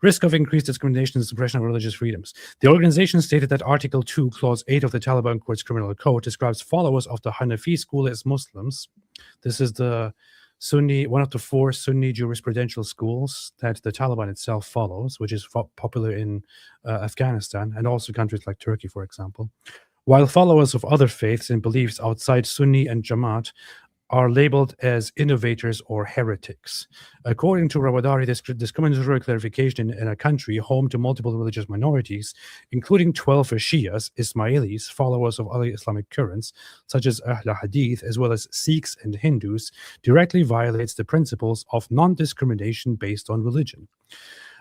Risk of increased discrimination and suppression of religious freedoms. The organization stated that Article 2, Clause 8 of the Taliban Court's Criminal Code describes followers of the Hanafi school as Muslims. This is the one of the 4 Sunni jurisprudential schools that the Taliban itself follows, which is popular in Afghanistan and also countries like Turkey, for example. While followers of other faiths and beliefs outside Sunni and Jamaat are labeled as innovators or heretics. According to Rawadari, this discriminatory clarification in a country home to multiple religious minorities, including 12 Shias, Ismailis, followers of other Islamic currents, such as Ahl Hadith, as well as Sikhs and Hindus, directly violates the principles of non-discrimination based on religion.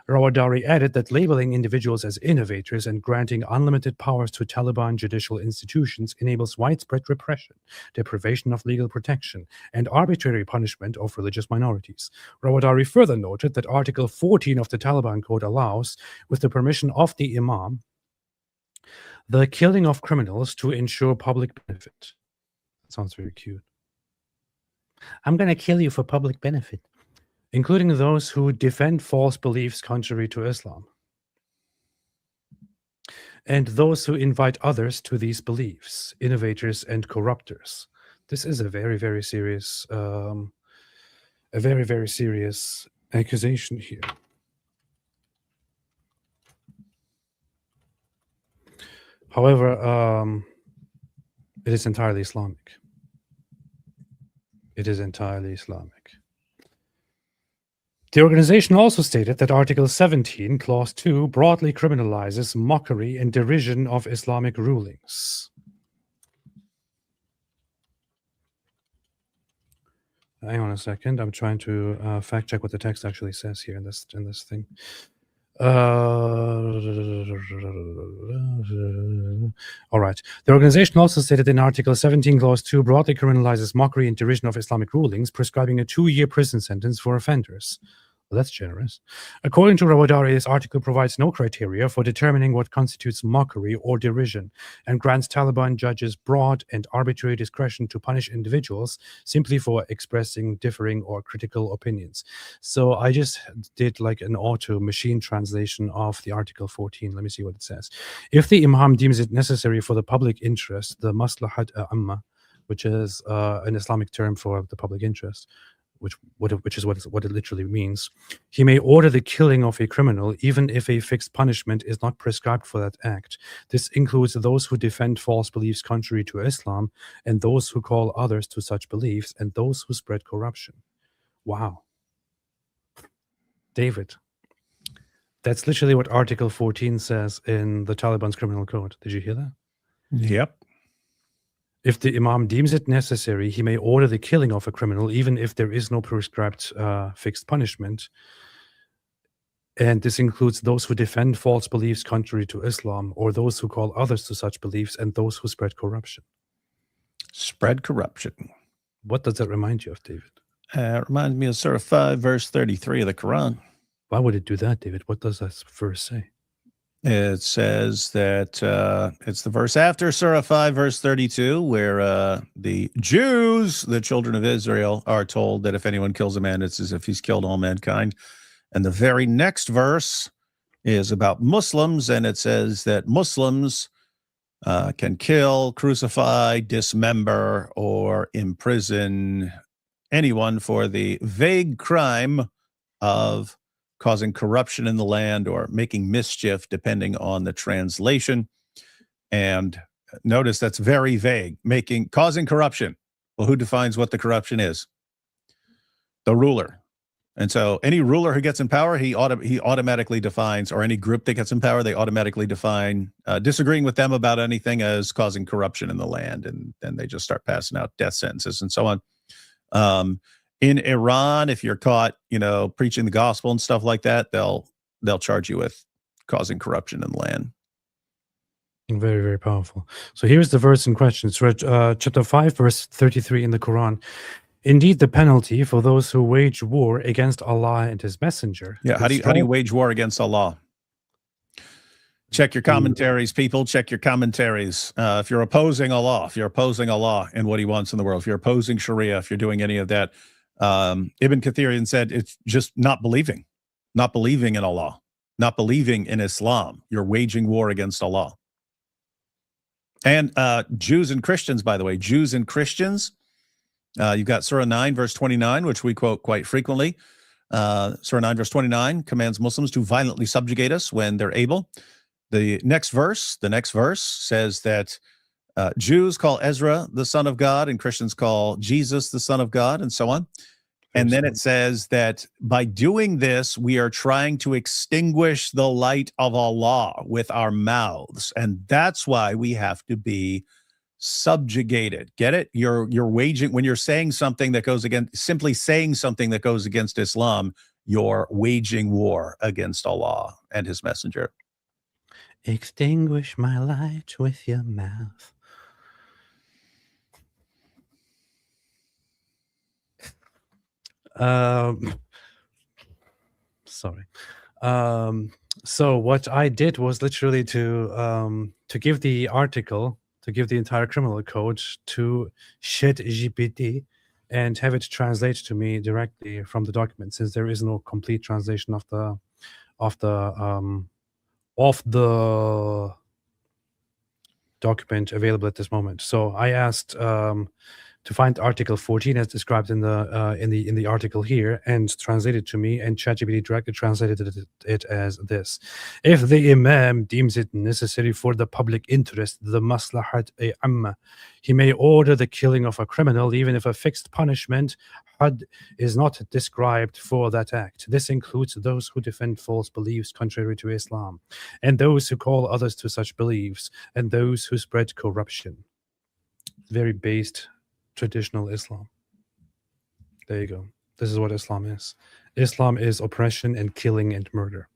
Rawadari added that labeling individuals as innovators and granting unlimited powers to Taliban judicial institutions enables widespread repression, deprivation of legal protection, and arbitrary punishment of religious minorities. Rawadari further noted that Article 14 of the Taliban Code allows, with the permission of the Imam, the killing of criminals to ensure public benefit. That sounds very cute. I'm going to kill you for public benefit, including those who defend false beliefs contrary to Islam, and those who invite others to these beliefs, innovators and corruptors. This is a very, very serious, accusation here. However, it is entirely Islamic. It is entirely Islamic. The organization also stated that Article 17, Clause 2, broadly criminalizes mockery and derision of Islamic rulings. Hang on a second. I'm trying to fact check what the text actually says here in this thing. All right. The organization also stated in Article 17, Clause 2, broadly criminalizes mockery and derision of Islamic rulings, prescribing a 2-year prison sentence for offenders. Well, that's generous. According to Rawadari, this article provides no criteria for determining what constitutes mockery or derision and grants Taliban judges broad and arbitrary discretion to punish individuals simply for expressing differing or critical opinions. So I just did like an auto machine translation of the Article 14. Let me see what it says. If the Imam deems it necessary for the public interest, the maslahat amma, which is an Islamic term for the public interest, which is what it literally means, he may order the killing of a criminal even if a fixed punishment is not prescribed for that act. This includes those who defend false beliefs contrary to Islam, and those who call others to such beliefs, and those who spread corruption. Wow. David, that's literally what Article 14 says in the Taliban's criminal code. Did you hear that? Yep. If the Imam deems it necessary, he may order the killing of a criminal, even if there is no prescribed fixed punishment. And this includes those who defend false beliefs contrary to Islam, or those who call others to such beliefs, and those who spread corruption. Spread corruption. What does that remind you of, David? It reminds me of Surah 5, verse 33 of the Quran. Why would it do that, David? What does that verse say? It says that it's the verse after Surah 5, verse 32, where the Jews, the children of Israel, are told that if anyone kills a man, it's as if he's killed all mankind. And the very next verse is about Muslims, and it says that Muslims can kill, crucify, dismember, or imprison anyone for the vague crime of causing corruption in the land or making mischief, depending on the translation. And notice that's very vague. Causing corruption. Well, who defines what the corruption is? The ruler. And so any ruler who gets in power, he automatically defines, or any group that gets in power, they automatically define disagreeing with them about anything as causing corruption in the land. And then they just start passing out death sentences and so on. In Iran, if you're caught, preaching the gospel and stuff like that, they'll charge you with causing corruption in the land. Very, very powerful. So here's the verse in question. It's chapter 5, verse 33 in the Quran. Indeed, the penalty for those who wage war against Allah and His Messenger. Yeah, how do you wage war against Allah? Check your commentaries, people. Check your commentaries. If you're opposing Allah, and what He wants in the world, if you're opposing Sharia, if you're doing any of that, Ibn Kathir said it's just not believing in Allah, not believing in Islam. You're waging war against Allah. And Jews and Christians, by the way, Jews and Christians. You've got Surah 9, verse 29, which we quote quite frequently. Surah 9, verse 29 commands Muslims to violently subjugate us when they're able. The next verse says that Jews call Ezra the son of God and Christians call Jesus the son of God, and so on. And then it says that by doing this, we are trying to extinguish the light of Allah with our mouths. And that's why we have to be subjugated. Get it? You're waging, when you're saying something that goes against, simply saying something that goes against Islam, you're waging war against Allah and His Messenger. Extinguish my light with your mouth. Sorry. So what I did was literally to give the article, to give the entire criminal code to ChatGPT and have it translate to me directly from the document, since there is no complete translation of the document available at this moment. So I asked to find Article 14 as described in the article here and translate it to me, and ChatGPT directly translated it as this: if the Imam deems it necessary for the public interest, the maslahat amma, he may order the killing of a criminal even if a fixed punishment had is not described for that act. This includes those who defend false beliefs contrary to Islam, and those who call others to such beliefs, and those who spread corruption. Very based traditional Islam. There you go. This is what Islam is. Islam is oppression and killing and murder.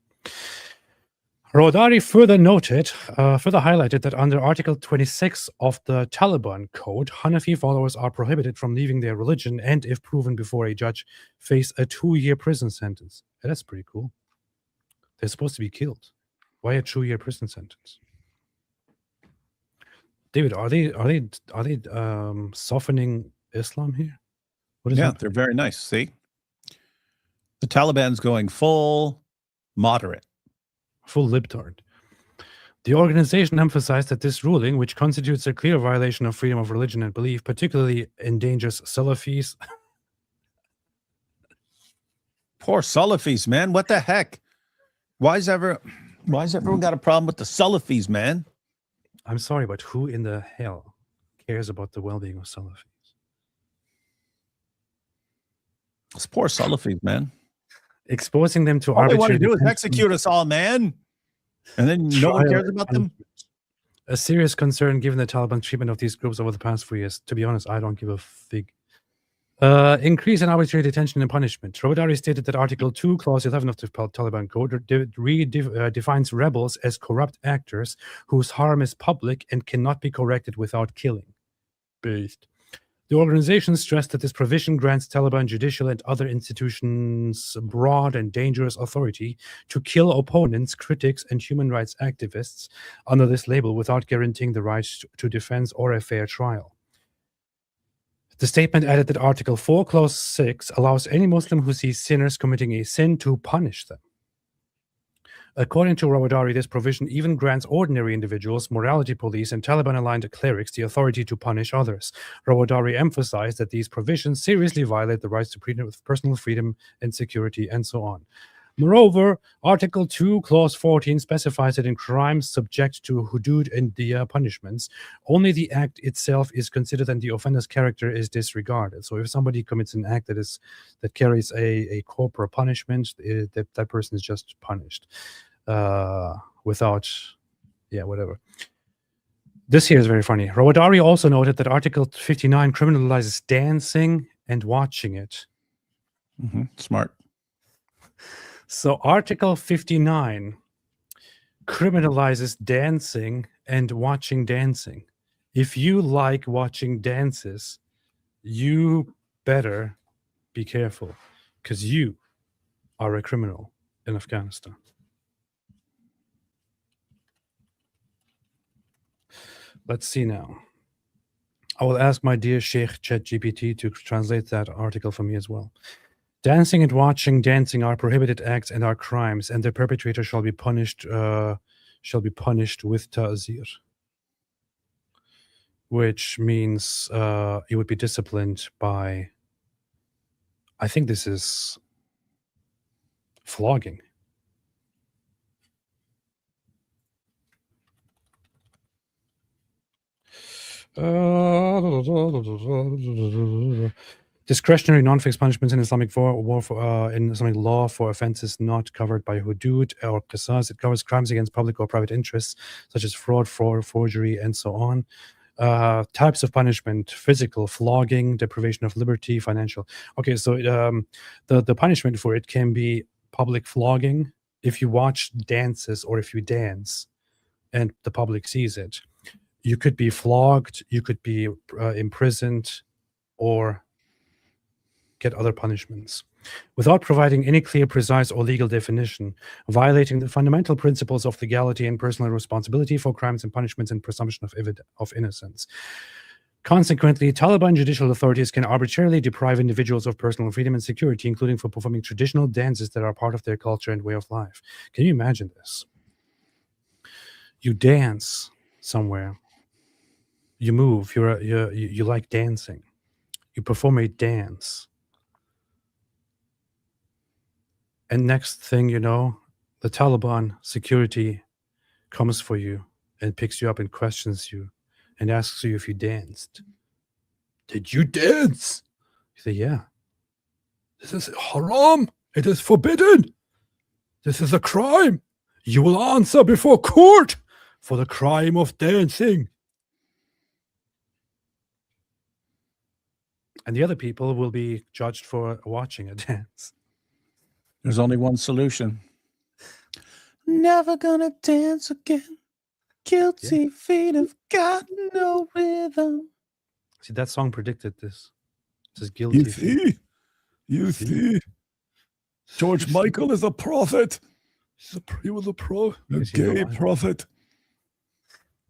Rodari further highlighted that under Article 26 of the Taliban Code, Hanafi followers are prohibited from leaving their religion and, if proven before a judge, face a 2-year prison sentence. Yeah, that's pretty cool. They're supposed to be killed. Why a 2-year prison sentence? David, are they softening Islam here? What is yeah, happening? They're very nice. See, the Taliban's going full moderate, full libtard. The organization emphasized that this ruling, which constitutes a clear violation of freedom of religion and belief, particularly endangers Salafis. Poor Salafis, man. What the heck? Why's everyone got a problem with the Salafis, man? I'm sorry, but who in the hell cares about the well-being of Salafis? It's poor Salafis, man. Exposing them to all they want to arbitrary do is execute us all, man. And then no one cares about them. A serious concern given the Taliban treatment of these groups over the past 4 years. To be honest, I don't give a fig. Increase in arbitrary detention and punishment. Robadari stated that Article 2, Clause 11 of the Taliban Code redefines rebels as corrupt actors whose harm is public and cannot be corrected without killing. Based. The organization stressed that this provision grants Taliban judicial and other institutions broad and dangerous authority to kill opponents, critics, and human rights activists under this label without guaranteeing the right to defense or a fair trial. The statement added that Article 4, Clause 6 allows any Muslim who sees sinners committing a sin to punish them. According to Rawadari, this provision even grants ordinary individuals, morality police, and Taliban-aligned clerics the authority to punish others. Rawadari emphasized that these provisions seriously violate the rights to personal freedom and security, and so on. Moreover, Article 2, Clause 14 specifies that in crimes subject to hudud and diya punishments, only the act itself is considered and the offender's character is disregarded. So if somebody commits an act that carries a corporal punishment, that person is just punished without, whatever. This here is very funny. Rawadari also noted that Article 59 criminalizes dancing and watching it. Smart. So Article 59 criminalizes dancing and watching dancing. If you like watching dances, you better be careful, because you are a criminal in Afghanistan. Let's see now. I will ask my dear Sheikh ChatGPT to translate that article for me as well. Dancing and watching dancing are prohibited acts and are crimes, and the perpetrator shall be punished with ta'zir, which means he would be disciplined by, I think this is flogging. Discretionary non-fixed punishments in Islamic in Islamic law for offenses not covered by hudud or qisas. It covers crimes against public or private interests, such as fraud, forgery, and so on. Types of punishment: physical, flogging, deprivation of liberty, financial. Okay, so the punishment for it can be public flogging if you watch dances or if you dance and the public sees it. You could be flogged, you could be imprisoned, or get other punishments. Without providing any clear, precise, or legal definition, violating the fundamental principles of legality and personal responsibility for crimes and punishments and presumption of innocence. Consequently, Taliban judicial authorities can arbitrarily deprive individuals of personal freedom and security, including for performing traditional dances that are part of their culture and way of life. Can you imagine this? You dance somewhere. You move. You like dancing. You perform a dance. And next thing you know, the Taliban security comes for you and picks you up and questions you and asks you if you danced. Did you dance? You say, yeah. This is haram. It is forbidden. This is a crime. You will answer before court for the crime of dancing. And the other people will be judged for watching a dance. There's only one solution. Never gonna dance again. Guilty feet have got no rhythm. See, that song predicted this. This is guilty feet. You see. George Michael is a prophet. He was a gay prophet.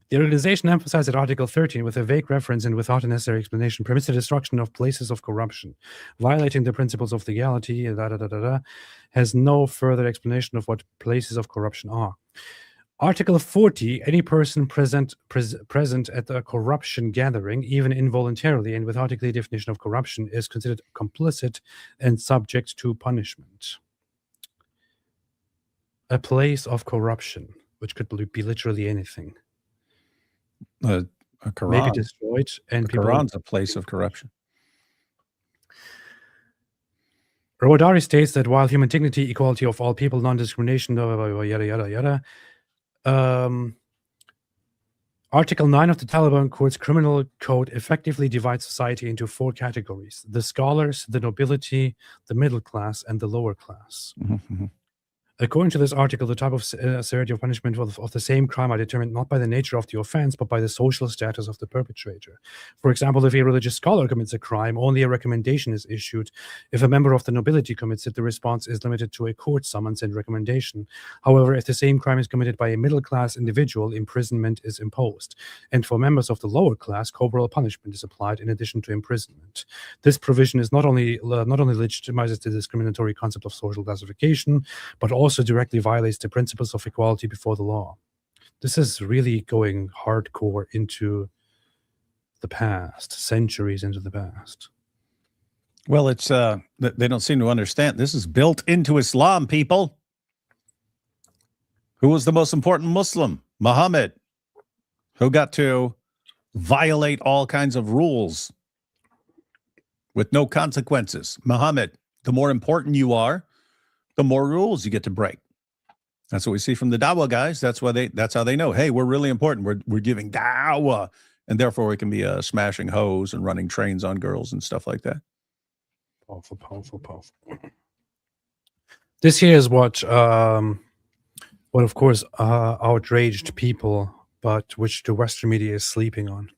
The organization emphasized that Article 13, with a vague reference and without a necessary explanation, permits the destruction of places of corruption, violating the principles of legality, has no further explanation of what places of corruption are. Article 40, any person present at a corruption gathering, even involuntarily and without a clear definition of corruption, is considered complicit and subject to punishment. A place of corruption, which could be literally anything. A Quran. Maybe destroyed, and the Quran's a place of corruption. Rawadari states that while human dignity, equality of all people, non-discrimination, yada yada yada, Article 9 of the Taliban Court's criminal code effectively divides society into 4 categories: the scholars, the nobility, the middle class, and the lower class. According to this article, the type of severity of punishment of the same crime are determined not by the nature of the offense, but by the social status of the perpetrator. For example, if a religious scholar commits a crime, only a recommendation is issued. If a member of the nobility commits it, the response is limited to a court summons and recommendation. However, if the same crime is committed by a middle-class individual, imprisonment is imposed. And for members of the lower class, corporal punishment is applied in addition to imprisonment. This provision is not only legitimizes the discriminatory concept of social classification, but also directly violates the principles of equality before the law. This is really going hardcore into the past, centuries into the past. Well, it's they don't seem to understand. This is built into Islam, people. Who was the most important Muslim? Muhammad, who got to violate all kinds of rules with no consequences. Muhammad, the more important you are, the more rules you get to break. That's what we see from the dawah guys. That's how they know, hey, we're really important. We're giving dawah, and therefore we can be smashing hoes and running trains on girls and stuff like that. Powerful, powerful, powerful. This here is what of course outraged people, but which the Western media is sleeping on.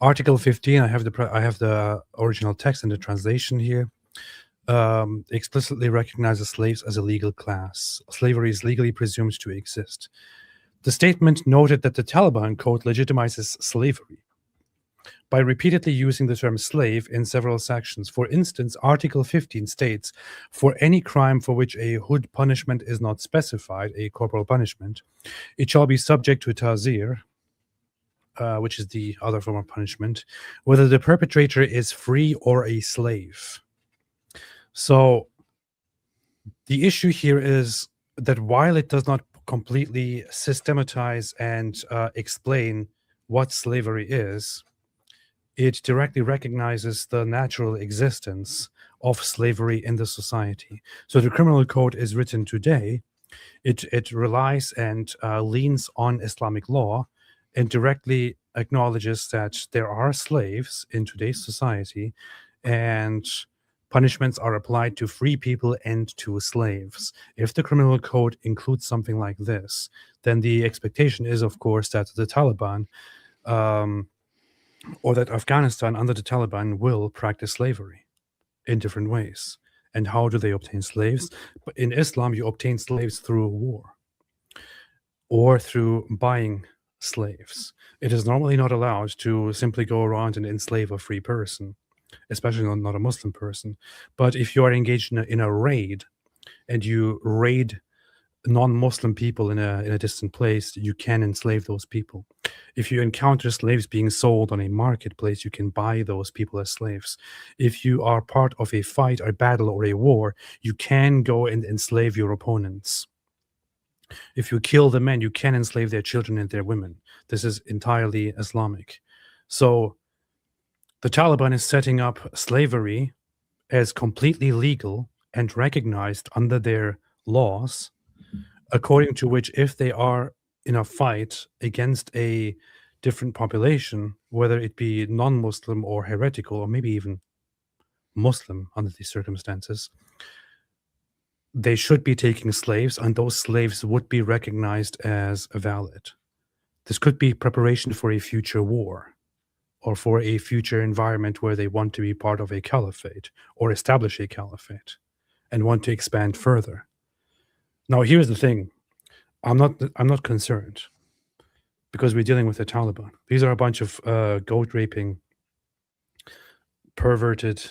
Article 15. I have the original text and the translation here. Explicitly recognizes slaves as a legal class. Slavery is legally presumed to exist. The statement noted that the Taliban code legitimizes slavery by repeatedly using the term slave in several sections. For instance, Article 15 states, for any crime for which a hud punishment is not specified, a corporal punishment, it shall be subject to ta'zir, which is the other form of punishment, whether the perpetrator is free or a slave. So the issue here is that while it does not completely systematize and explain what slavery is, it directly recognizes the natural existence of slavery in the society. So the criminal code is written today. It relies and leans on Islamic law and directly acknowledges that there are slaves in today's society, and punishments are applied to free people and to slaves. If the criminal code includes something like this, then the expectation is, of course, that the Taliban or that Afghanistan under the Taliban will practice slavery in different ways. And how do they obtain slaves? But in Islam, you obtain slaves through war or through buying slaves. It is normally not allowed to simply go around and enslave a free person, especially not a Muslim person. But if you are engaged in a raid and you raid non-Muslim people in a distant place, you can enslave those people. If you encounter slaves being sold on a marketplace, you can buy those people as slaves. If you are part of a fight, a battle, or a war, you can go and enslave your opponents. If you kill the men, you can enslave their children and their women. This is entirely Islamic. So the Taliban is setting up slavery as completely legal and recognized under their laws, according to which if they are in a fight against a different population, whether it be non-Muslim or heretical, or maybe even Muslim under these circumstances, they should be taking slaves, and those slaves would be recognized as valid. This could be preparation for a future war or for a future environment where they want to be part of a caliphate or establish a caliphate and want to expand further. Now, here's the thing. I'm not concerned because we're dealing with the Taliban. These are a bunch of goat raping, perverted,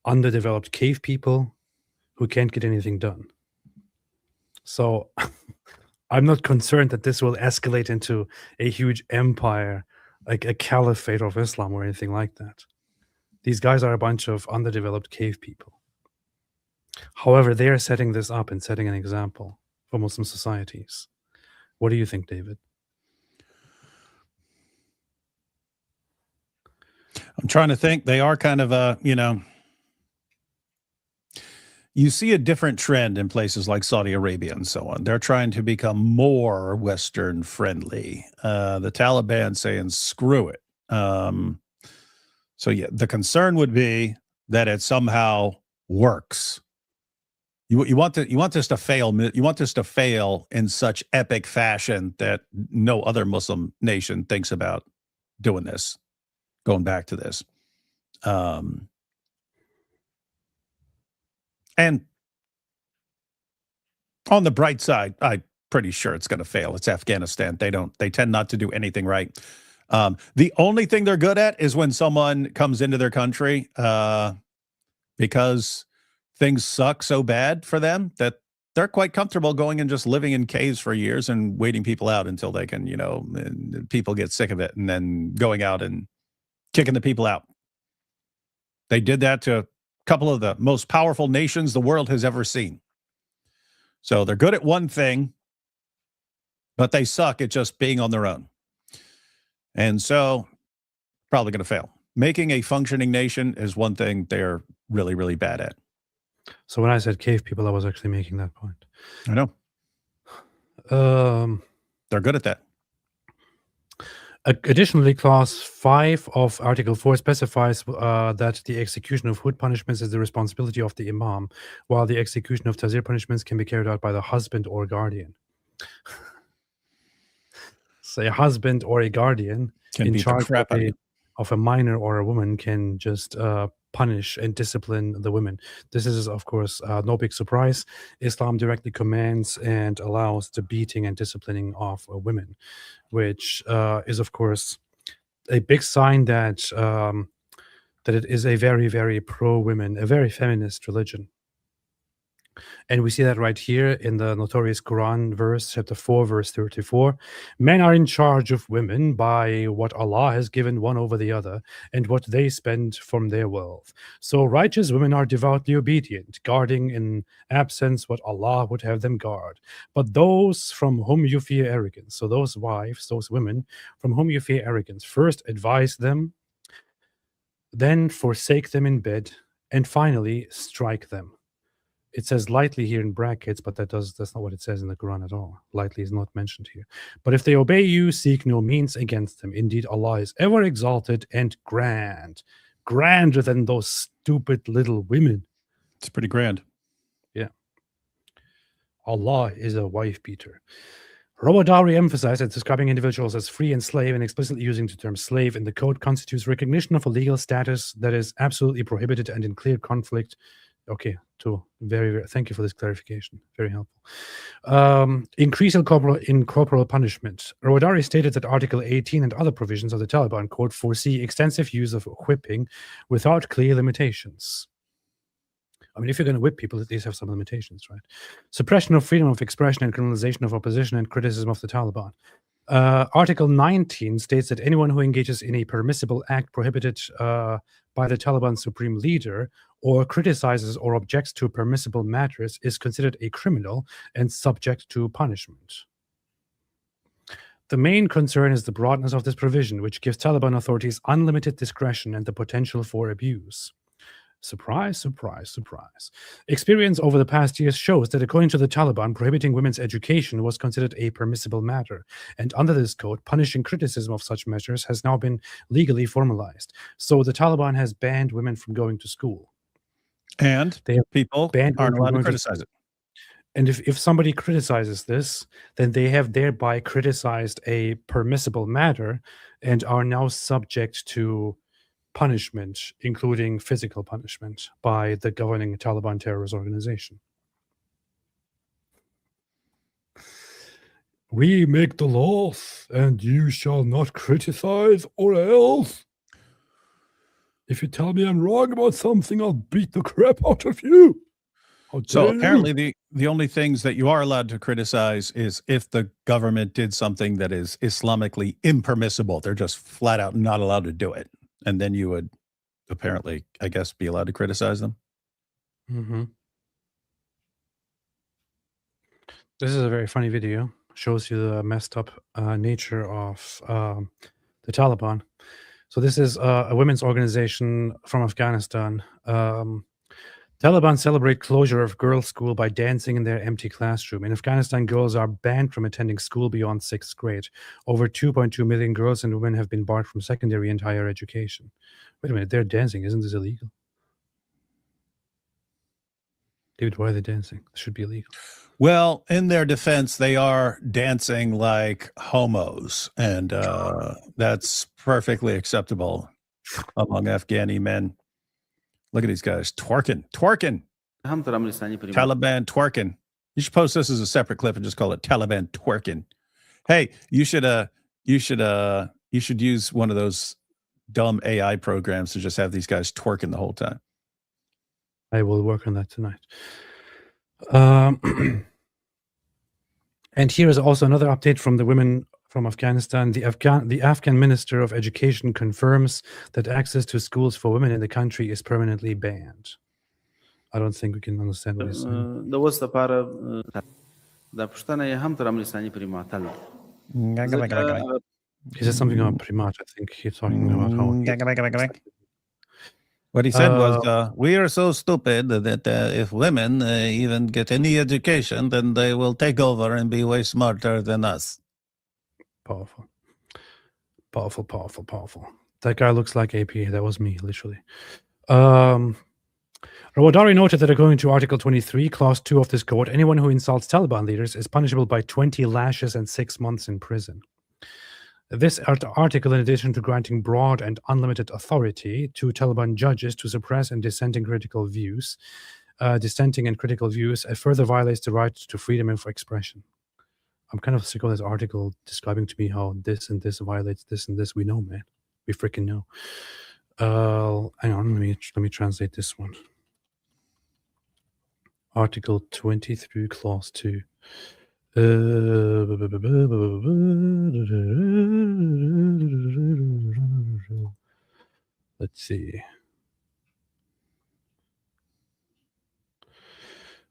underdeveloped cave people who can't get anything done. So I'm not concerned that this will escalate into a huge empire, like a caliphate of Islam or anything like that. These guys are a bunch of underdeveloped cave people. However, they are setting this up and setting an example for Muslim societies. What do you think, David? I'm trying to think. They are kind of you see a different trend in places like Saudi Arabia and so on. They're trying to become more Western friendly. The Taliban saying, screw it. So yeah, the concern would be that it somehow works You want this to fail. You want this to fail in such epic fashion that no other Muslim nation thinks about doing this. Going back to this, and on the bright side, I'm pretty sure it's going to fail. It's Afghanistan. They tend not to do anything right. The only thing they're good at is when someone comes into their country because things suck so bad for them that they're quite comfortable going and just living in caves for years and waiting people out until they can, and people get sick of it and then going out and kicking the people out. They did that to a couple of the most powerful nations the world has ever seen. So they're good at one thing, but they suck at just being on their own. And so probably going to fail. Making a functioning nation is one thing they're really, really bad at. So when I said cave people, I was actually making that point. I know. They're good at that. Additionally, Clause 5 of Article 4 specifies that the execution of hood punishments is the responsibility of the imam, while the execution of tazir punishments can be carried out by the husband or guardian. So a husband or a guardian Can in beat the charge crap out of you. of a minor or a woman can just punish and discipline the women. This is, of course, no big surprise. Islam directly commands and allows the beating and disciplining of women, which is, of course, a big sign that that it is a very, very pro-women, a very feminist religion. And we see that right here in the notorious Quran verse, chapter 4, verse 34. Men are in charge of women by what Allah has given one over the other and what they spend from their wealth. So righteous women are devoutly obedient, guarding in absence what Allah would have them guard. But those from whom you fear arrogance, so those wives, those women from whom you fear arrogance, first advise them, then forsake them in bed, and finally strike them. It says lightly here in brackets, but that's not what it says in the Quran at all. Lightly is not mentioned here. But if they obey you, seek no means against them. Indeed, Allah is ever exalted and grand, grander than those stupid little women. It's pretty grand. Yeah. Allah is a wife beater. Robodari emphasized that describing individuals as free and slave and explicitly using the term slave in the code constitutes recognition of a legal status that is absolutely prohibited and in clear conflict. Okay, thank you for this clarification. Very helpful. Increase in corporal punishment. Rawadari stated that Article 18 and other provisions of the Taliban Code foresee extensive use of whipping without clear limitations. I mean, if you're going to whip people, at least have some limitations, right? Suppression of freedom of expression and criminalization of opposition and criticism of the Taliban. Article 19 states that anyone who engages in a permissible act prohibited by the Taliban supreme leader or criticizes or objects to permissible matters is considered a criminal and subject to punishment. The main concern is the broadness of this provision, which gives Taliban authorities unlimited discretion and the potential for abuse. Surprise, surprise, surprise. Experience over the past years shows that according to the Taliban, prohibiting women's education was considered a permissible matter. And under this code, punishing criticism of such measures has now been legally formalized. So the Taliban has banned women from going to school. And people aren't allowed to criticize it. And if somebody criticizes this, then they have thereby criticized a permissible matter and are now subject to punishment, including physical punishment, by the governing Taliban terrorist organization. We make the laws, and you shall not criticize, or else. If you tell me I'm wrong about something, I'll beat the crap out of you. So apparently the only things that you are allowed to criticize is if the government did something that is Islamically impermissible. They're just flat out not allowed to do it. And then you would apparently, I guess, be allowed to criticize them. Mm-hmm. This is a very funny video. Shows you the messed up nature of the Taliban. So this is a women's organization from Afghanistan. Taliban celebrate closure of girls' school by dancing in their empty classroom. In Afghanistan, girls are banned from attending school beyond 6th grade. Over 2.2 million girls and women have been barred from secondary and higher education. Wait a minute, they're dancing. Isn't this illegal? David, why are they dancing? This should be illegal. Well, in their defense, they are dancing like homos, and that's perfectly acceptable among Afghani men. Look at these guys twerking. Taliban twerking. You should post this as a separate clip and just call it Taliban twerking. Hey, you should use one of those dumb AI programs to just have these guys twerking the whole time. I will work on that tonight. And here is also another update from the women from Afghanistan. The Afghan Minister of Education confirms that access to schools for women in the country is permanently banned. I don't think we can understand what he's saying. He says something about primat. I think he's talking about how. What he said was, we are so stupid that if women even get any education, then they will take over and be way smarter than us. Powerful. Powerful, powerful, powerful. That guy looks like AP. That was me, literally. Rawadari noted that according to Article 23, Clause 2 of this code, anyone who insults Taliban leaders is punishable by 20 lashes and 6 months in prison. This article, in addition to granting broad and unlimited authority to Taliban judges to suppress and dissenting and critical views, further violates the right to freedom of expression. I'm kind of sick of this article describing to me how this and this violates this and this. We know, man. We freaking know. Hang on, let me translate this one. Article 23, Clause 2. Let's see.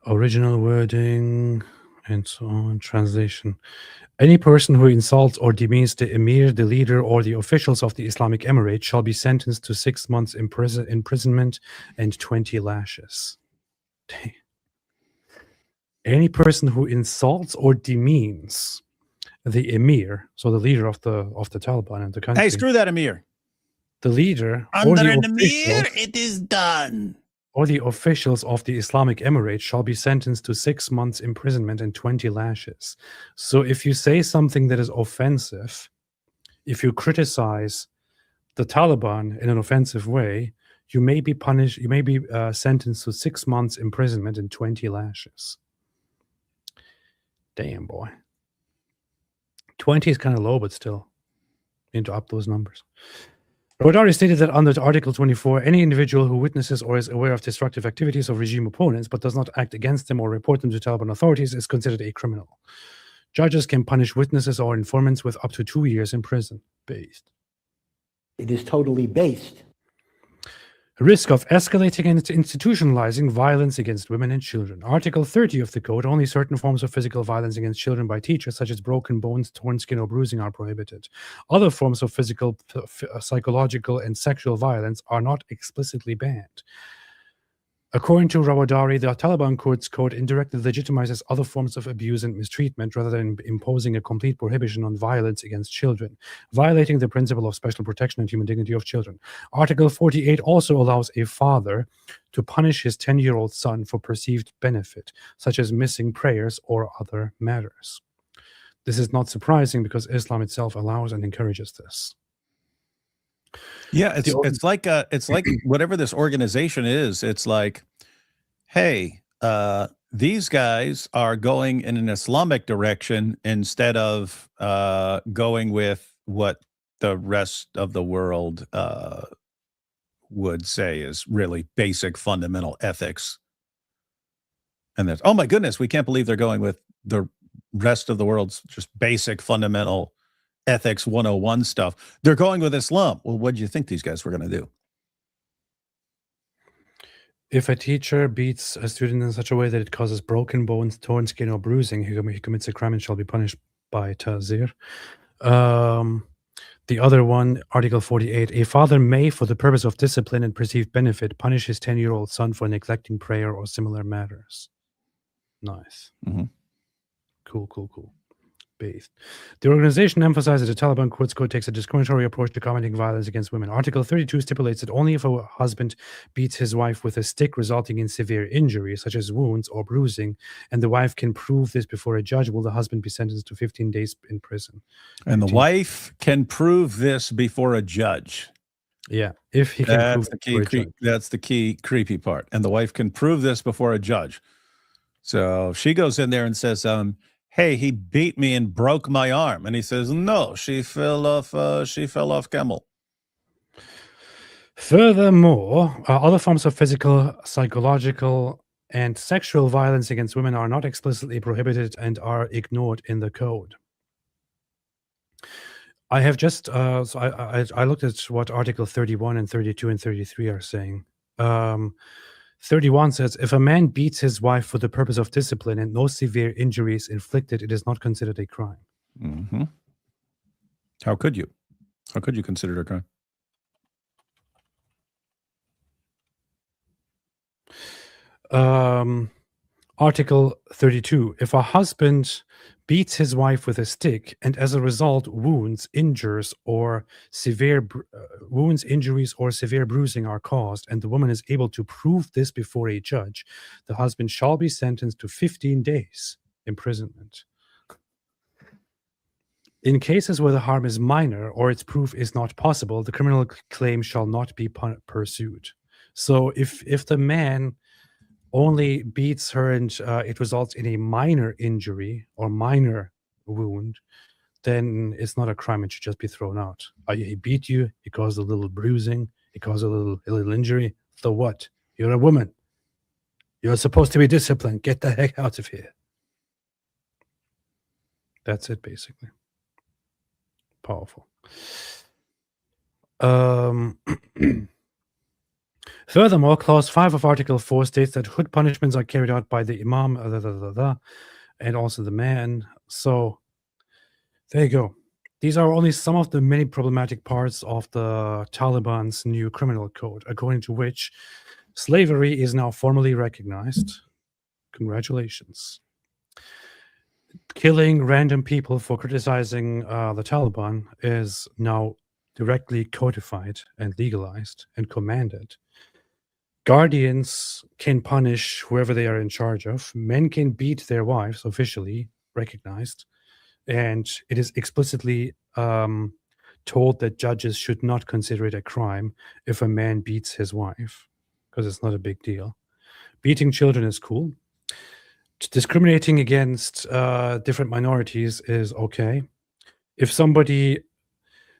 Original wording and so on. Translation. Any person who insults or demeans the emir, the leader, or the officials of the Islamic Emirate shall be sentenced to 6 months imprisonment and 20 lashes. Any person who insults or demeans the emir, so the leader of the Taliban in the country. Hey, screw that emir. The leader Under an emir, it is done. Or the officials of the Islamic Emirate shall be sentenced to 6 months imprisonment and 20 lashes. So if you say something that is offensive, if you criticize the Taliban in an offensive way, you may be punished. You may be sentenced to 6 months imprisonment and 20 lashes. Damn, boy. 20 is kind of low, but still need to up those numbers. Rawadari stated that under Article 24, any individual who witnesses or is aware of destructive activities of regime opponents but does not act against them or report them to Taliban authorities is considered a criminal. Judges can punish witnesses or informants with up to 2 years in prison. Based. It is totally based. Risk of escalating and institutionalizing violence against women and children. Article 30 of the code, only certain forms of physical violence against children by teachers, such as broken bones, torn skin, or bruising, are prohibited. Other forms of physical, psychological, and sexual violence are not explicitly banned. According to Rawadari, the Taliban court's code indirectly legitimizes other forms of abuse and mistreatment rather than imposing a complete prohibition on violence against children, violating the principle of special protection and human dignity of children. Article 48 also allows a father to punish his 10-year-old son for perceived benefit, such as missing prayers or other matters. This is not surprising because Islam itself allows and encourages this. Yeah, it's like whatever this organization is, it's like, hey, these guys are going in an Islamic direction instead of going with what the rest of the world would say is really basic fundamental ethics. And that's, oh my goodness, we can't believe they're going with the rest of the world's just basic fundamental ethics 101 stuff. They're going with Islam. Well, what do you think these guys were going to do? If a teacher beats a student in such a way that it causes broken bones, torn skin, or bruising, he commits a crime and shall be punished by ta'zir. The other one, Article 48, a father may, for the purpose of discipline and perceived benefit, punish his 10-year-old son for neglecting prayer or similar matters. Nice. Mm-hmm. Cool. bathed. The organization emphasizes the Taliban Courts Code takes a discriminatory approach to combating violence against women. Article 32 stipulates that only if a husband beats his wife with a stick resulting in severe injury, such as wounds or bruising, and the wife can prove this before a judge, will the husband be sentenced to 15 days in prison. And the wife can prove this before a judge. Yeah, if he can prove that's the key creepy part. And the wife can prove this before a judge. So she goes in there and says, hey, he beat me and broke my arm. And he says, no, she fell off camel. Furthermore, other forms of physical, psychological, and sexual violence against women are not explicitly prohibited and are ignored in the code. I have just, I looked at what Article 31 and 32 and 33 are saying. 31 says, if a man beats his wife for the purpose of discipline and no severe injury is inflicted, it is not considered a crime. Mm-hmm. How could you? How could you consider it a crime? Article 32, if a husband beats his wife with a stick and as a result wounds, injuries, or severe bruising are caused, and the woman is able to prove this before a judge, the husband shall be sentenced to 15 days imprisonment. In cases where the harm is minor or its proof is not possible, the criminal claim shall not be pursued. So if the man only beats her and it results in a minor injury or minor wound, then it's not a crime. It should just be thrown out. He beat you, he caused a little bruising, he caused a little injury. So what? You're a woman. You're supposed to be disciplined. Get the heck out of here. That's it, basically. Powerful. Furthermore, Clause 5 of Article 4 states that hood punishments are carried out by the imam, and also the man. So, there you go. These are only some of the many problematic parts of the Taliban's new criminal code, according to which slavery is now formally recognized. Congratulations. Killing random people for criticizing the Taliban is now directly codified and legalized and commanded. Guardians can punish whoever they are in charge of. Men can beat their wives, officially recognized. And it is explicitly told that judges should not consider it a crime if a man beats his wife, because it's not a big deal. Beating children is cool. Discriminating against different minorities is okay. If somebody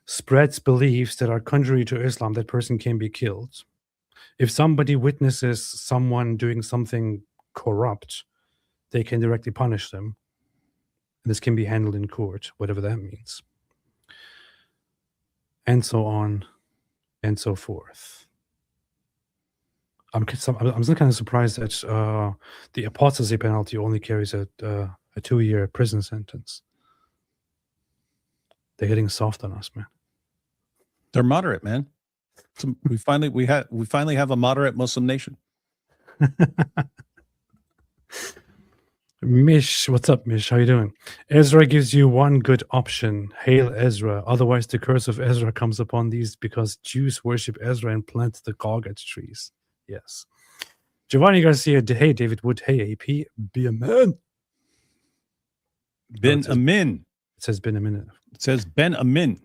spreads beliefs that are contrary to Islam, that person can be killed. If somebody witnesses someone doing something corrupt, they can directly punish them. This can be handled in court, whatever that means. And so on and so forth. I'm still kind of surprised that the apostasy penalty only carries a 2-year prison sentence. They're getting soft on us, man. They're moderate, man. So we finally have a moderate Muslim nation. Mish, what's up, Mish? How you doing? Ezra gives you one good option. Hail Ezra. Otherwise, the curse of Ezra comes upon these because Jews worship Ezra and plant the Goggot trees. Yes. Giovanni Garcia. Hey, David Wood. Hey, AP. Be a man. Ben Amin. It says Ben Amin. It says Ben Amin.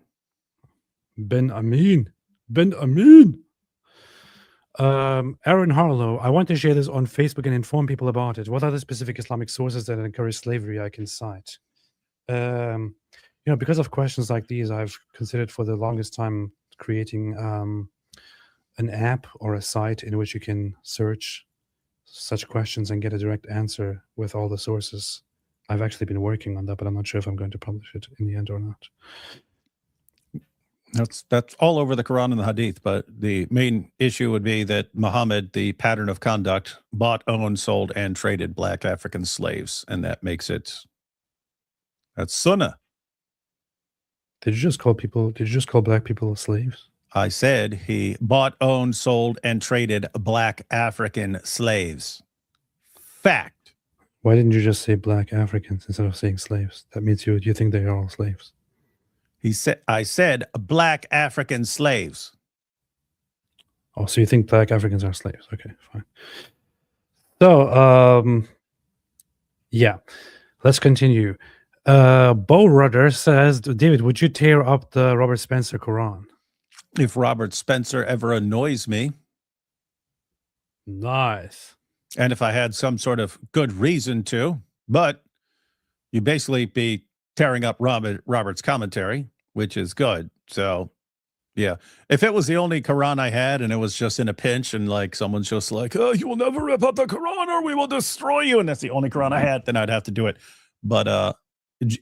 Ben Amin. Ben Amin. Aaron Harlow, I want to share this on Facebook and inform people about it. What are the specific Islamic sources that encourage slavery I can cite? Because of questions like these, I've considered for the longest time creating an app or a site in which you can search such questions and get a direct answer with all the sources. I've actually been working on that, but I'm not sure if I'm going to publish it in the end or not. That's all over the Quran and the Hadith, but the main issue would be that Muhammad, the pattern of conduct, bought, owned, sold, and traded black African slaves, and that's sunnah. Did you just call black people slaves? I said he bought, owned, sold, and traded black African slaves. Fact. Why didn't you just say black Africans instead of saying slaves? That means you think they are all slaves. I said black African slaves. Oh, so you think black Africans are slaves? Okay, fine. So, yeah, let's continue. Bo Rudder says, David, would you tear up the Robert Spencer Quran? If Robert Spencer ever annoys me, Nice. and if I had some sort of good reason to, but you basically be tearing up Robert's commentary, which is good. So, yeah, if it was the only Quran I had and it was just in a pinch and like someone's just like, oh, you will never rip up the Quran or we will destroy you, and that's the only Quran I had, then I'd have to do it. But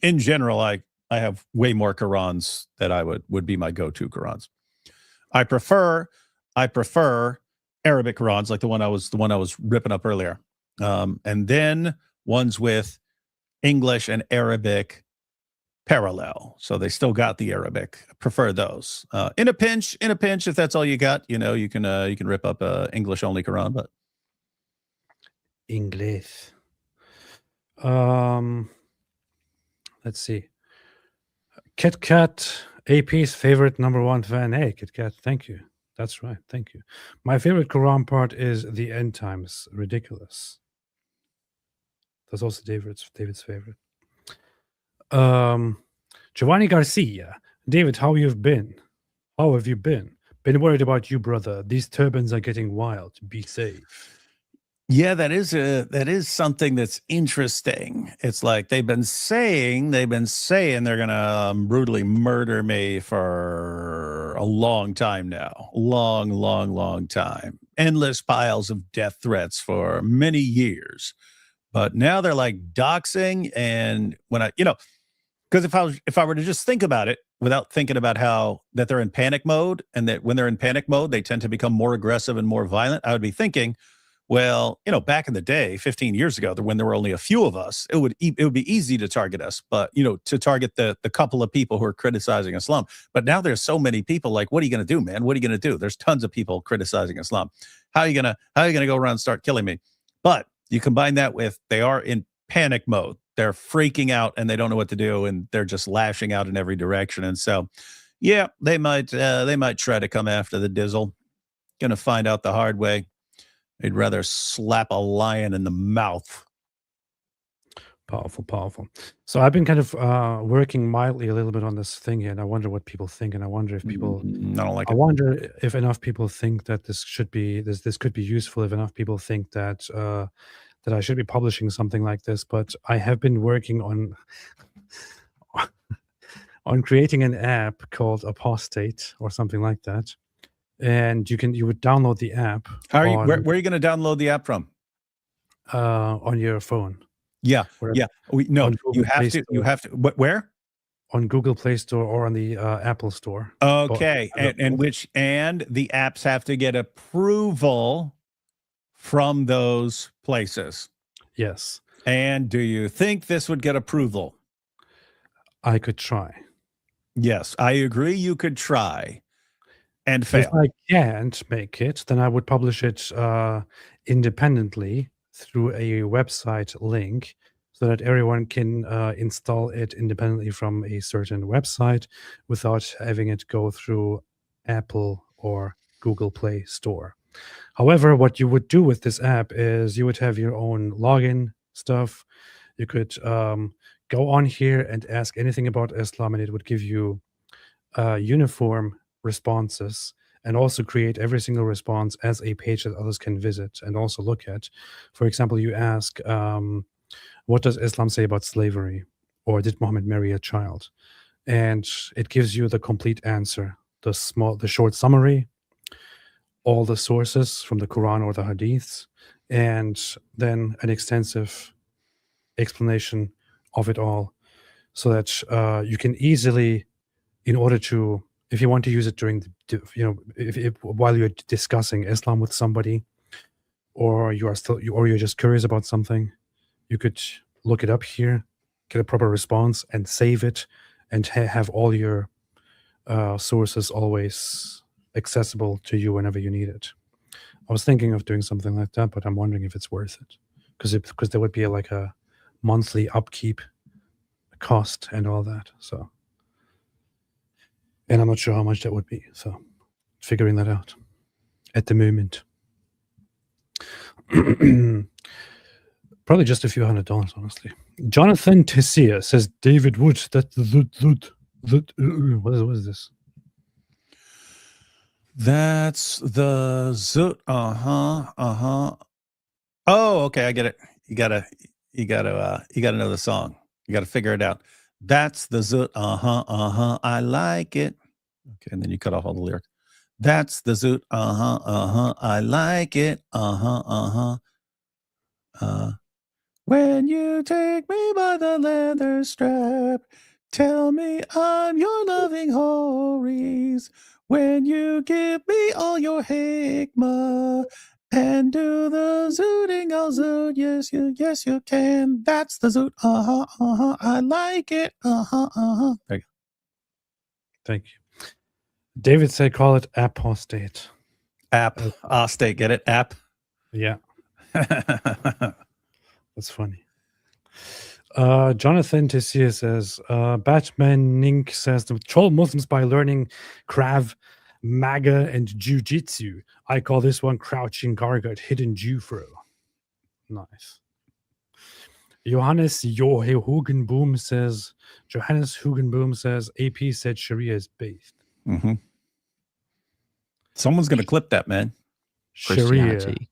in general, I have way more Qurans that I would be my go-to Qurans. I prefer Arabic Qurans, like the one I was ripping up earlier, and then ones with English and Arabic parallel, so they still got the Arabic. I prefer those. In a pinch, if that's all you got, you can rip up a English only Quran, but English. Let's see. Kit Kat, AP's favorite #1 fan. Hey, Kit Kat, thank you. That's right, thank you. My favorite Quran part is the end times. Ridiculous. That's also David's favorite. Giovanni Garcia. David, how you've been? How have you been? Been worried about you, brother. These turbans are getting wild. Be safe. yeah, that is something that's interesting. It's like they've been saying they're gonna brutally murder me for a long time now, long time. Endless piles of death threats for many years, but now they're like doxing. And when because if I were to just think about it without thinking about how that they're in panic mode, and that when they're in panic mode they tend to become more aggressive and more violent, I would be thinking, well, back in the day, 15 years ago, when there were only a few of us, it would be easy to target us, but to target the couple of people who are criticizing Islam. But now there's so many people. Like, what are you going to do, man? What are you going to do? There's tons of people criticizing Islam. How are you gonna go around and start killing me? But you combine that with they are in panic mode. They're freaking out and they don't know what to do, and they're just lashing out in every direction. And so, yeah, they might try to come after the Dizzle. Going to find out the hard way. They'd rather slap a lion in the mouth. Powerful. So I've been kind of working mildly a little bit on this thing here, and I wonder what people think, and I wonder if people. I don't like I it. wonder if enough people think that this could be useful. If enough people think that that I should be publishing something like this, but I have been working on on creating an app called Apostate or something like that. And you would download the app How are you? Where are you going to download the app from? on your phone. Yeah, Where- yeah. You on Google have Play to. Store. You have to. Where? On Google Play Store or on the Apple Store. Okay, I don't know. and the apps have to get approval from those places. Yes, And do you think this would get approval? I could try. Yes, I agree. You could try and If fail. I can't make it, then I would publish it independently through a website link so that everyone can install it independently from a certain website without having it go through Apple or Google Play Store. However, what you would do with this app is you would have your own login stuff. You could go on here and ask anything about Islam, and it would give you uniform responses, and also create every single response as a page that others can visit and also look at. For example, you ask, what does Islam say about slavery? Or did Muhammad marry a child? And it gives you the complete answer, the short summary, all the sources from the Quran or the Hadiths, and then an extensive explanation of it all, so that you can easily, in order to, if you want to use it during if while you're discussing Islam with somebody, or you're just curious about something, you could look it up here, get a proper response, and save it, and have all your sources always accessible to you whenever you need it. I was thinking of doing something like that, but I'm wondering if it's worth it. because there would be like a monthly upkeep cost and all that. So, and I'm not sure how much that would be. So, figuring that out at the moment. Probably just a few $100, honestly. Jonathan Tessier says David Wood. What is this? That's the zoot. Oh, okay, I get it. You gotta know the song. You gotta figure it out. That's the zoot. I like it. Okay, and then you cut off all the lyrics. That's the zoot. I like it. When you take me by the leather strap, tell me I'm your loving Horis. When you give me all your hikmah and do the zooting, I'll zoot. Yes, you can. That's the zoot. I like it. There you go. Thank you. David said call it apostate. State, get it? App. Yeah. That's funny. Jonathan Tessier says, Batman Nink says, to troll Muslims by learning Krav, Maga, and Jiu-Jitsu. I call this one crouching gargot, hidden Jew-fro. Nice. Johannes Hugenboom says, AP said Sharia is based. Mm-hmm. Someone's going to clip that, man. Christianity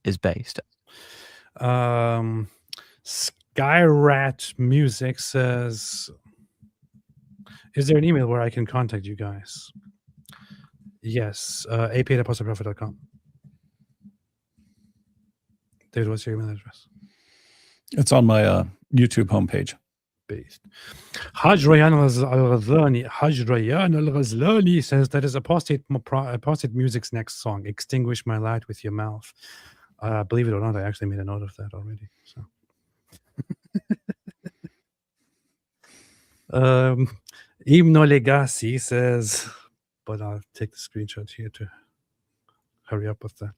is based. Skyrat Music says, is there an email where I can contact you guys? Yes, ap@apostleprofit.com. David, what's your email address? It's on my YouTube homepage. Based. Haj Rayan al-Ghazlani says that is apostate music's next song, Extinguish My Light with Your Mouth. Believe it or not, I actually made a note of that already. So, Imno Legacy says, but I'll take the screenshot here to hurry up with that.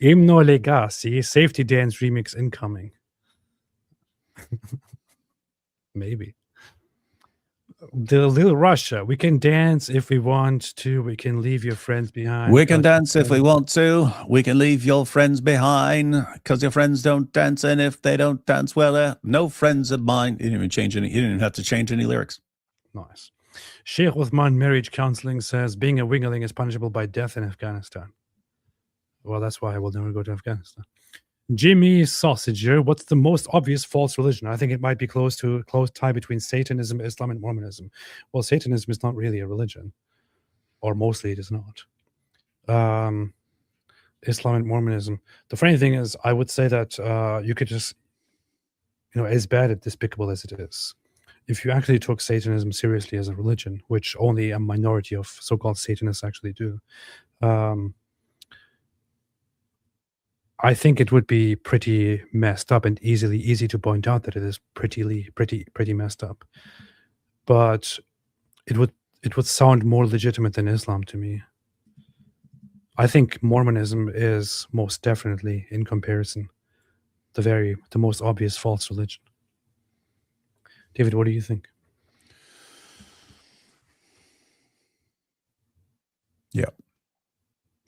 Imno Legacy, Safety Dance remix incoming. Maybe. The Little Russia, we can dance if we want to. We can leave your friends behind. We can dance if we want to. We can leave your friends behind because your friends don't dance. And if they don't dance, well, they're no friends of mine. He didn't even change any. He didn't even have to change any lyrics. Nice. Sheikh Uthman Marriage Counseling says being a wingerling is punishable by death in Afghanistan. Well, that's why I will never go to Afghanistan. Jimmy Sausager, what's the most obvious false religion? I think it might be close tie between Satanism, Islam, and Mormonism. Well, Satanism is not really a religion, or mostly it is not. Islam and Mormonism. The funny thing is, I would say that you could just, as bad and despicable as it is, if you actually took Satanism seriously as a religion, which only a minority of so-called Satanists actually do, I think it would be pretty messed up and easy to point out that it is pretty messed up. But it would sound more legitimate than Islam to me. I think Mormonism is most definitely, in comparison, the most obvious false religion. David, what do you think? Yeah.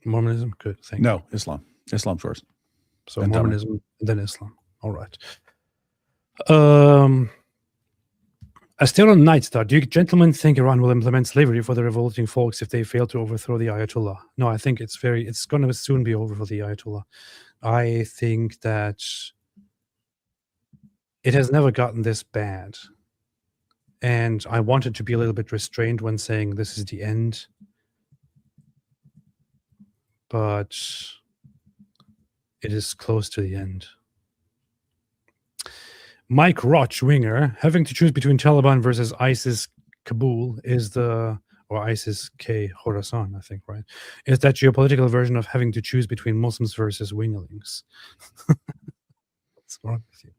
Mormonism? Good. Thank you. No, Islam. Islam first. So And Mormonism, and then Islam. All right. Astero Nightstar, do you gentlemen think Iran will implement slavery for the revolting folks if they fail to overthrow the Ayatollah? No, I think it's going to soon be over for the Ayatollah. I think that it has never gotten this bad. And I wanted to be a little bit restrained when saying this is the end. But it is close to the end. Mike Rochwinger, having to choose between Taliban versus ISIS Kabul or ISIS K Khorasan, I think, right? Is that geopolitical version of having to choose between Muslims versus winglings? What's wrong with you?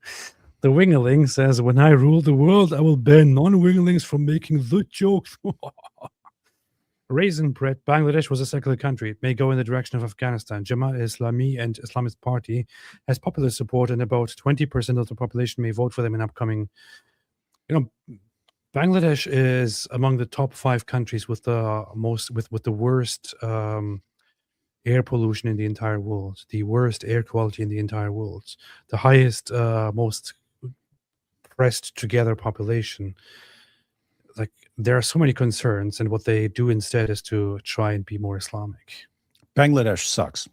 The wingling says, when I rule the world, I will ban non-winglings from making the jokes. Raisin bread. Bangladesh was a secular country. It may go in the direction of Afghanistan. Jamaat-e-Islami and Islamist Party has popular support, and about 20% of the population may vote for them in upcoming. Bangladesh is among the top 5 countries with the worst air pollution in the entire world, the worst air quality in the entire world, the highest, most pressed together population. Like, there are so many concerns, and what they do instead is to try and be more Islamic. Bangladesh sucks.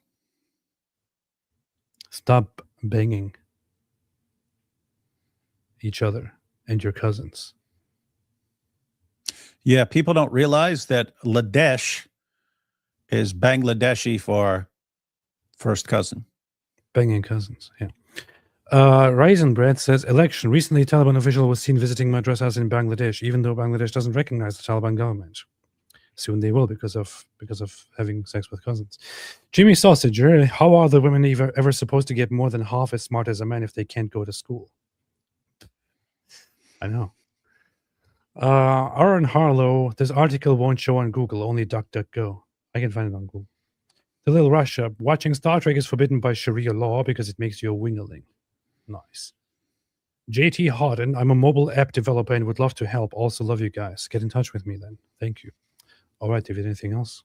Stop banging each other and your cousins. Yeah, people don't realize that Ladesh is Bangladeshi for first cousin. Banging cousins, yeah. Raisin Bread says, election. Recently, a Taliban official was seen visiting madrasas in Bangladesh, even though Bangladesh doesn't recognize the Taliban government. Soon they will, because of having sex with cousins. Jimmy Sausager, how are the women ever supposed to get more than half as smart as a man if they can't go to school? I know. Aaron Harlow, this article won't show on Google, only DuckDuckGo. I can find it on Google. The Little Russia, watching Star Trek is forbidden by Sharia law because it makes you a wingerling. Nice. JT Harden, I'm a mobile app developer and would love to help. Also love you guys. Get in touch with me then. Thank you. All right, David, anything else?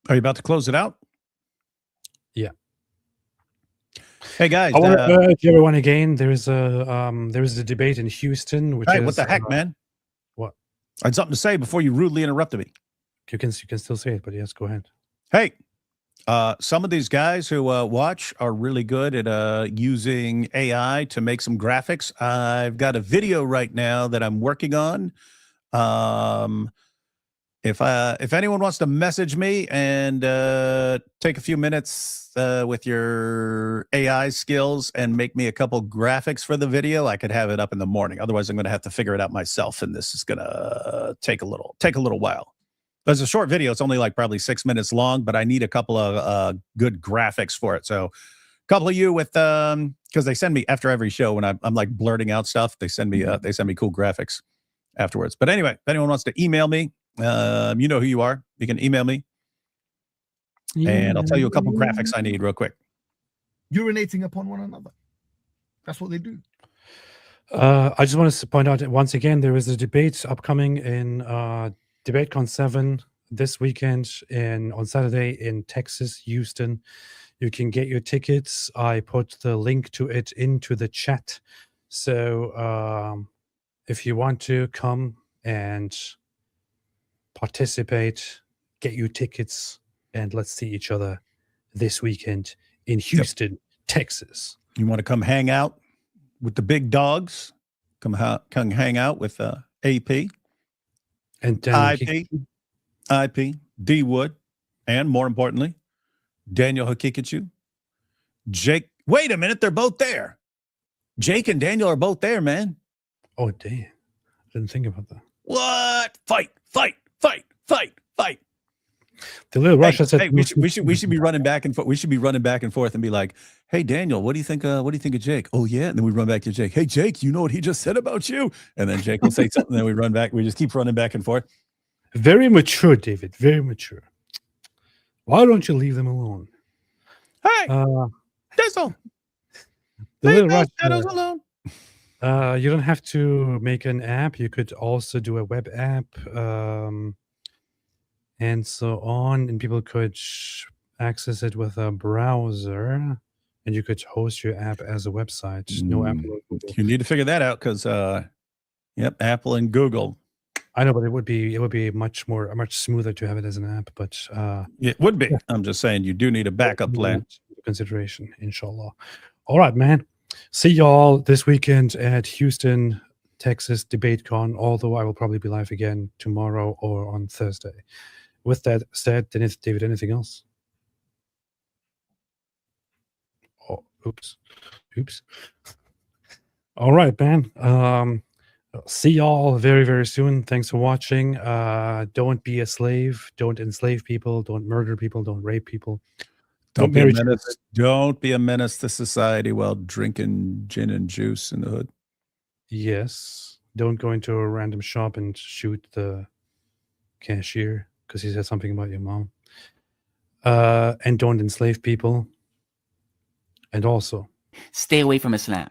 Are you about to close it out? Yeah. Hey guys, I want to urge everyone again. There is a debate in Houston, which is what the heck, man? What? I had something to say before you rudely interrupted me. You can still say it, but yes, go ahead. Hey, some of these guys who watch are really good at using AI to make some graphics. I've got a video right now that I'm working on. If anyone wants to message me and take a few minutes with your AI skills and make me a couple graphics for the video, I could have it up in the morning. Otherwise, I'm going to have to figure it out myself, and this is going to take a little while. There's a short video. It's only like probably 6 minutes long, but I need a couple of good graphics for it. So a couple of you with because they send me after every show when I'm like blurting out stuff, they send me cool graphics afterwards. But anyway, if anyone wants to email me, you know who you are. You can email me, and I'll tell you a couple graphics I need real quick. Urinating upon one another. That's what they do. I just want to point out that once again, there is a debate upcoming in DebateCon 7 this weekend on Saturday in Texas, Houston. You can get your tickets. I put the link to it into the chat. So if you want to come and participate, get your tickets, and let's see each other this weekend in Houston, Texas. You want to come hang out with the big dogs? Come hang out with AP and IP, D Wood, and more importantly, Daniel Hakikachu, Jake. Wait a minute, they're both there. Jake and Daniel are both there, man. Oh, damn. I didn't think about that. What? Fight. The Little Russia said, "Hey, we should be running back and forth. We should be running back and forth and be like, hey, Daniel, what do you think? What do you think of Jake? Oh yeah." And then we run back to Jake. Hey, Jake, you know what he just said about you? And then Jake will say something. Then we run back. We just keep running back and forth. Very mature, David. Very mature. Why don't you leave them alone? Hey, that's all. The Little Russia. Alone. You don't have to make an app. You could also do a web app. And so on, and people could access it with a browser, and you could host your app as a website. No Apple or Google. You need to figure that out because, Apple and Google. I know, but it would be much smoother to have it as an app. But it would be. I'm just saying you do need a backup plan. Consideration, inshallah. All right, man. See y'all this weekend at Houston, Texas DebateCon. Although I will probably be live again tomorrow or on Thursday. With that said, David, anything else? Oh, oops. All right, man. See y'all very, very soon. Thanks for watching. Don't be a slave. Don't enslave people. Don't murder people. Don't rape people. Don't be a menace. Don't be a menace to society while drinking gin and juice in the hood. Yes. Don't go into a random shop and shoot the cashier because he said something about your mom. And don't enslave people. And also, Stay away from Islam.